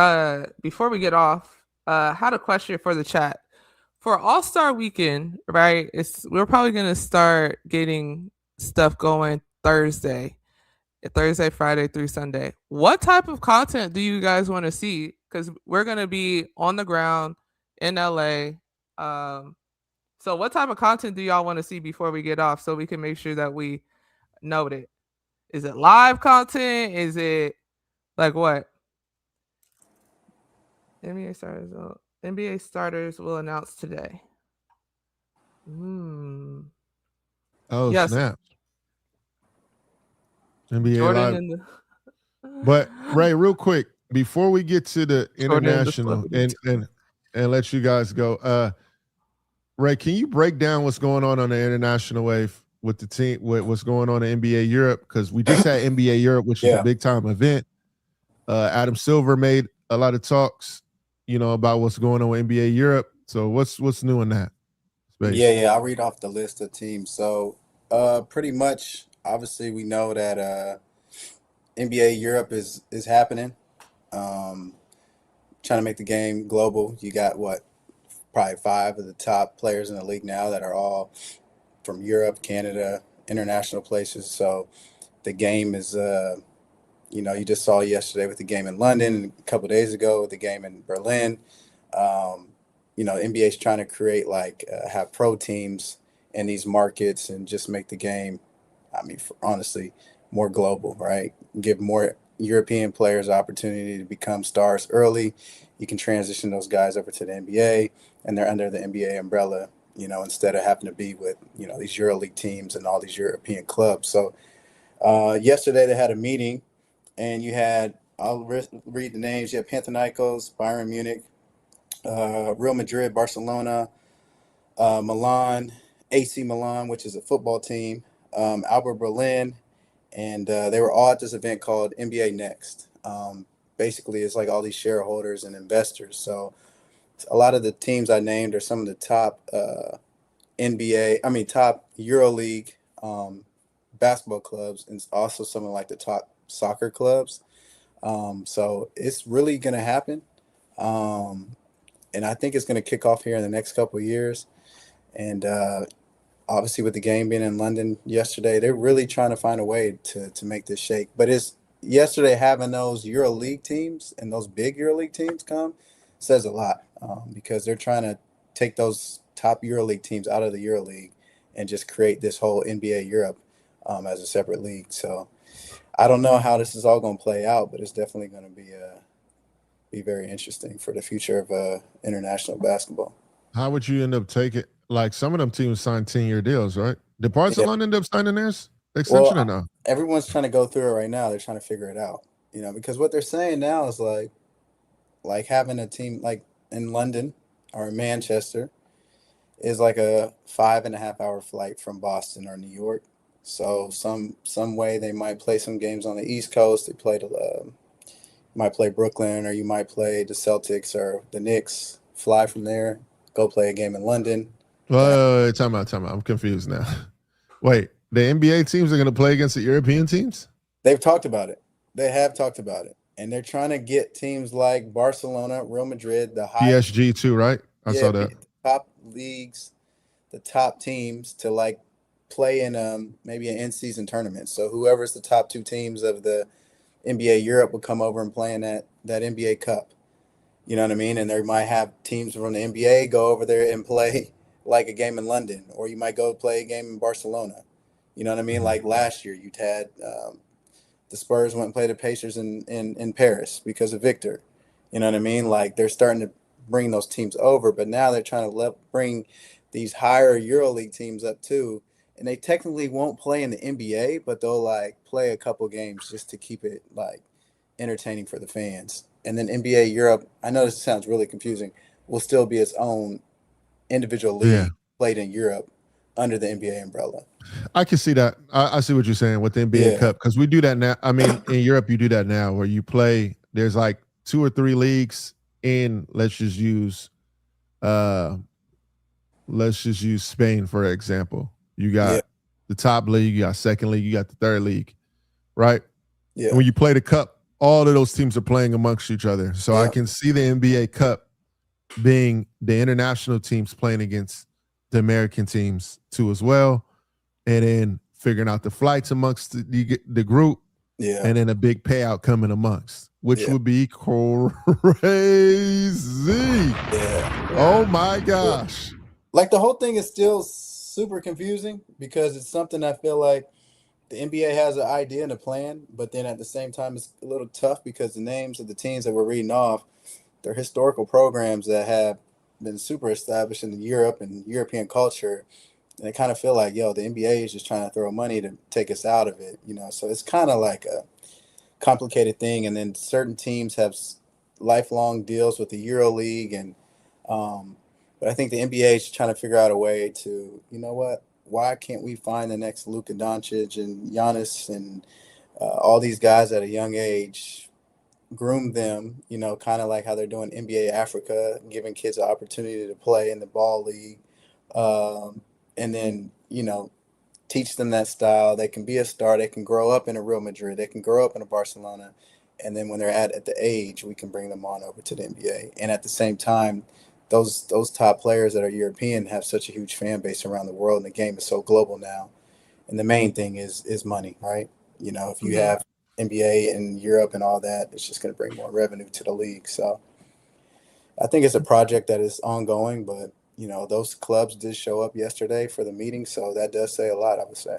off, had a question for the chat. For All-Star Weekend, right? We're probably gonna start getting stuff going Thursday, Friday through Sunday. What type of content do you guys want to see? Because we're gonna be on the ground in LA. So what type of content do y'all want to see before we get off so we can make sure that we note it? Is it live content? Is it like what? NBA starters will announce today. Oh, yes. snap. NBA Jordan Live. and the... But Ray, real quick, before we get to the international and let you guys go, Ray, can you break down what's going on the international wave with the team, what's going on in NBA Europe? Because we just had NBA Europe, which is a big time event. Adam Silver made a lot of talks, about what's going on with NBA Europe. So what's new in that space? Yeah. I'll read off the list of teams. So pretty much, obviously, we know that NBA Europe is happening. Trying to make the game global. You got probably 5 of the top players in the league now that are all from Europe, Canada, international places. So the game is, you just saw yesterday with the game in London and a couple of days ago with the game in Berlin. NBA is trying to create have pro teams in these markets and just make the game, honestly, more global, right? Give more European players opportunity to become stars early. You can transition those guys over to the NBA and they're under the NBA umbrella, instead of having to be with, these EuroLeague teams and all these European clubs. So yesterday they had a meeting and you had, I'll read the names. You had Panathinaikos, Bayern Munich, Real Madrid, Barcelona, Milan, AC Milan, which is a football team, Alba Berlin, and they were all at this event called NBA Next. Basically, it's like all these shareholders and investors. So a lot of the teams I named are some of the top top EuroLeague basketball clubs, and also some of the top soccer clubs. So it's really going to happen. And I think it's going to kick off here in the next couple of years. And obviously with the game being in London yesterday, they're really trying to find a way to make this shake. But it's yesterday having those EuroLeague teams and those big EuroLeague teams come says a lot, because they're trying to take those top EuroLeague teams out of the EuroLeague and just create this whole NBA Europe as a separate league. So I don't know how this is all going to play out, but it's definitely going to be very interesting for the future of international basketball. How would you end up taking? Like some of them teams signed 10-year deals, right? Did Barcelona end up signing theirs extension or no? Everyone's trying to go through it right now. They're trying to figure it out, because what they're saying now is like having a team like in London or in Manchester is like a 5.5-hour flight from Boston or New York. So some way they might play some games on the East Coast. They might play Brooklyn, or you might play the Celtics or the Knicks. Fly from there, go play a game in London. Wait, time out. I'm confused now. Wait, the NBA teams are going to play against the European teams? They've talked about it. They have talked about it. And they're trying to get teams like Barcelona, Real Madrid, the PSG too, right? I saw that. Top leagues, the top teams to play in maybe an in-season tournament. So whoever's the top 2 teams of the NBA Europe would come over and play in that NBA Cup. You know what I mean? And they might have teams from the NBA go over there and play like a game in London, or you might go play a game in Barcelona. You know what I mean? Like last year, you'd had the Spurs went and played the Pacers in Paris because of Victor. You know what I mean? Like they're starting to bring those teams over, but now they're trying to bring these higher EuroLeague teams up too. And they technically won't play in the NBA, but they'll like play a couple games just to keep it like entertaining for the fans. And then NBA Europe, I know this sounds really confusing, will still be its own individual league played in Europe under the NBA umbrella. I can see that. I see what you're saying with the NBA Cup, because we do that now. I mean, in Europe, you do that now where you play. There's like 2 or 3 leagues in. Let's just use Spain for example. You got the top league, you got second league, you got the third league, right? Yeah. When you play the cup, all of those teams are playing amongst each other. So I can see the NBA Cup being the international teams playing against the American teams too as well. And then figuring out the flights amongst the group. Yeah. And then a big payout coming amongst, which would be crazy. Yeah. Oh my gosh. Like the whole thing is still super confusing because it's something I feel like the NBA has an idea and a plan, but then at the same time it's a little tough because the names of the teams that we're reading off, they're historical programs that have been super established in Europe and European culture. And I kind of feel like, the NBA is just trying to throw money to take us out of it, So it's kind of like a complicated thing. And then certain teams have lifelong deals with the EuroLeague. And but I think the NBA is trying to figure out a way to, why can't we find the next Luka Doncic and Giannis and all these guys at a young age, groom them, kind of like how they're doing NBA Africa, giving kids an opportunity to play in the ball league. And then, teach them that style. They can be a star. They can grow up in a Real Madrid. They can grow up in a Barcelona. And then when they're at the age, we can bring them on over to the NBA. And at the same time, those top players that are European have such a huge fan base around the world, and the game is so global now. And the main thing is money, right? If you have NBA in Europe and all that, it's just going to bring more revenue to the league. So I think it's a project that is ongoing, but those clubs did show up yesterday for the meeting, so that does say a lot, I would say.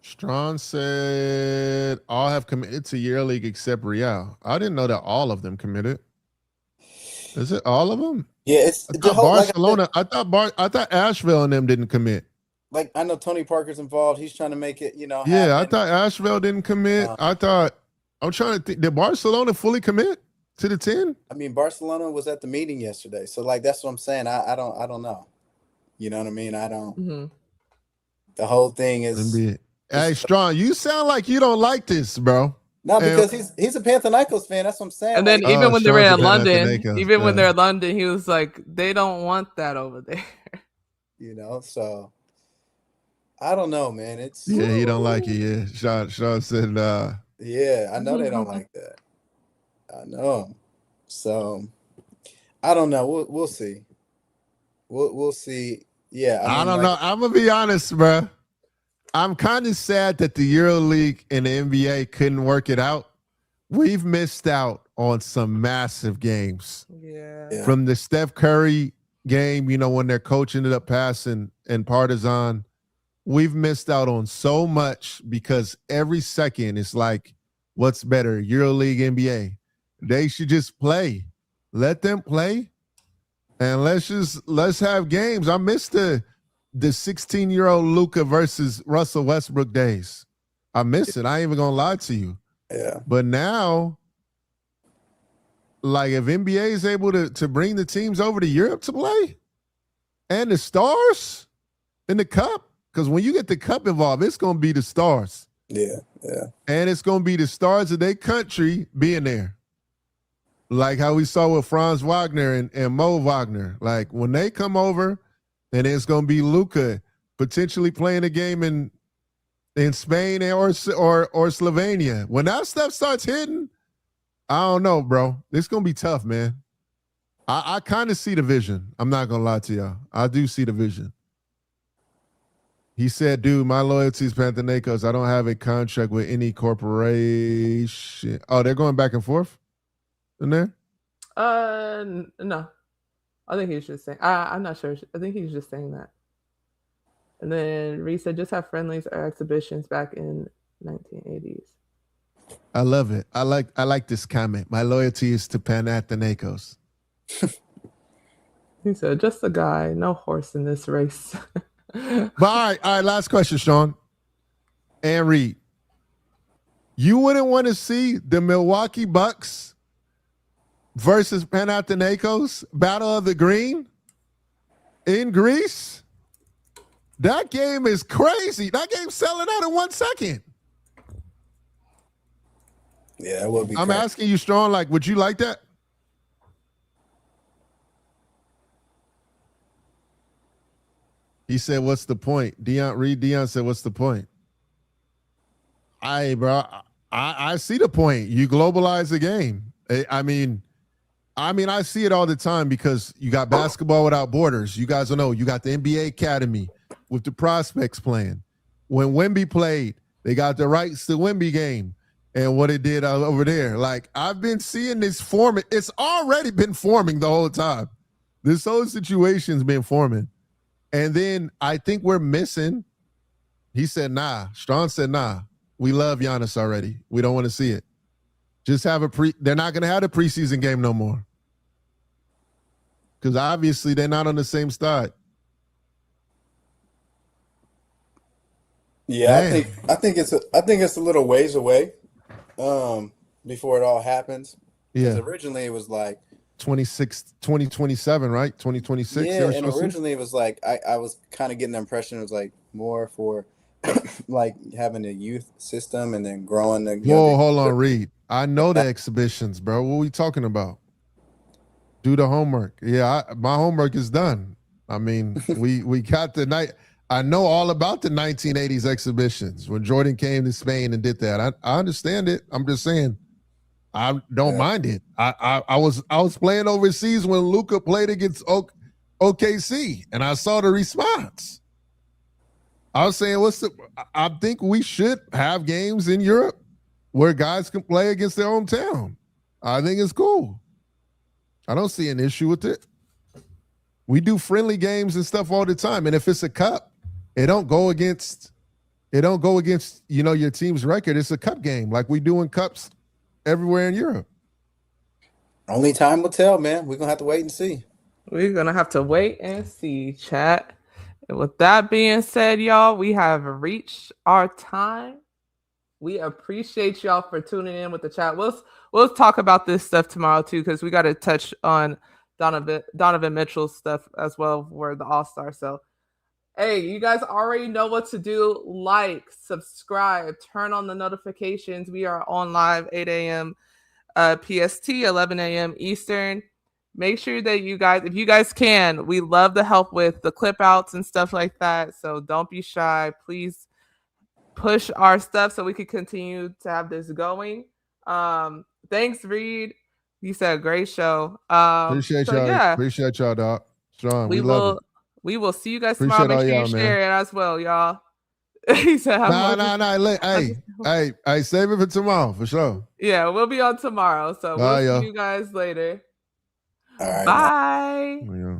Strong said all have committed to EuroLeague except Real. I didn't know that all of them committed. Is it all of them? Yeah, it's Barcelona. I thought Asheville and them didn't commit. Like I know Tony Parker's involved. He's trying to make it, Yeah, I thought Asheville didn't commit. I'm trying to think. Did Barcelona fully commit to the 10? I mean, Barcelona was at the meeting yesterday, so like that's what I'm saying. I don't know. You know what I mean? I don't. Mm-hmm. The whole thing is. Hey, Strong, you sound like you don't like this, bro. No, because he's a Panathinaikos fan. That's what I'm saying. And then even when they were in London, when they're in London, he was like, they don't want that over there. So I don't know, man. It's he don't like it. Yeah, Sean said, yeah, I know they don't like that. I know. So I don't know. We'll see. We'll see. Yeah, I don't know. I'm gonna be honest, bro. I'm kind of sad that the EuroLeague and the NBA couldn't work it out. We've missed out on some massive games. Yeah. From the Steph Curry game, when their coach ended up passing and Partizan, we've missed out on so much because every second it's like, what's better, EuroLeague, NBA? They should just play. Let them play. And let's have games. I missed the 16-year-old Luka versus Russell Westbrook days. I miss it. I ain't even gonna lie to you. Yeah. But now, like if NBA is able to bring the teams over to Europe to play and the stars in the cup, because when you get the cup involved, it's gonna be the stars. Yeah, yeah. And it's gonna be the stars of their country being there. Like how we saw with Franz Wagner and Mo Wagner. Like when they come over, and it's going to be Luka potentially playing a game in Spain or Slovenia. When that stuff starts hitting, I don't know, bro. It's going to be tough, man. I kind of see the vision. I'm not going to lie to y'all. I do see the vision. He said, dude, my loyalty is Panathinaikos. I don't have a contract with any corporation. Oh, they're going back and forth in there? No. I think he's just saying. I'm not sure. I think he's just saying that. And then Reed said, just have friendlies or exhibitions back in 1980s. I love it. I like this comment. My loyalty is to Panathinaikos. He said, just a guy, no horse in this race. But all right, last question, Sean. And Reed. You wouldn't want to see the Milwaukee Bucks versus Panathinaikos Battle of the Green in Greece? That game is crazy. That game's selling out in 1 second. Yeah, that would be I'm crazy. asking you, Sean, like, would you like that? He said, what's the point? Dion said, what's the point? I see the point. You globalize the game. I mean, I see it all the time because you got basketball without borders. You guys don't know. You got the NBA Academy with the prospects playing. When Wemby played, they got the rights to Wemby game and what it did over there. Like, I've been seeing this forming. It's already been forming the whole time. This whole situation's been forming. And then I think we're missing. He said, nah. Strong said, nah. We love Giannis already. We don't want to see it. Just have they're not going to have a preseason game no more. Because obviously they're not on the same side. Yeah, man. I think it's a little ways away before it all happens. Yeah. Originally it was like 2027, right? 2026. Yeah, and originally it was like I was kind of getting the impression it was like more for like having a youth system and then growing the. Whoa, hold on, Reed. I know the exhibitions, bro. What are we talking about? Do the homework. Yeah, my homework is done. I mean, we got the night. I know all about the 1980s exhibitions when Jordan came to Spain and did that. I understand it. I'm just saying. I don't mind it. I was playing overseas when Luka played against OKC, and I saw the response. I was saying, I think we should have games in Europe where guys can play against their hometown. I think it's cool. I don't see an issue with it. We do friendly games and stuff all the time, and if it's a cup, it don't go against your team's record. It's a cup game like we do in cups everywhere in Europe. Only time will tell, man. We're going to have to wait and see. We're going to have to wait and see, chat. And with that being said, y'all, we have reached our time. We appreciate y'all for tuning in with the chat. We'll talk about this stuff tomorrow, too, because we got to touch on Donovan Mitchell's stuff as well for the All-Star. So, hey, you guys already know what to do. Like, subscribe, turn on the notifications. We are on live 8 a.m. PST, 11 a.m. Eastern. Make sure that you guys, if you guys can, we love the help with the clip outs and stuff like that. So don't be shy. Please push our stuff so we can continue to have this going. Thanks, Reed. You said a great show. Appreciate y'all. Yeah. Appreciate y'all, dog. Strong. We love it. We will see you guys tomorrow. Make sure you share it as well, y'all. He said, Hey, save it for tomorrow, for sure. Yeah, we'll be on tomorrow. So we'll see you guys later. All right, bye. Yeah.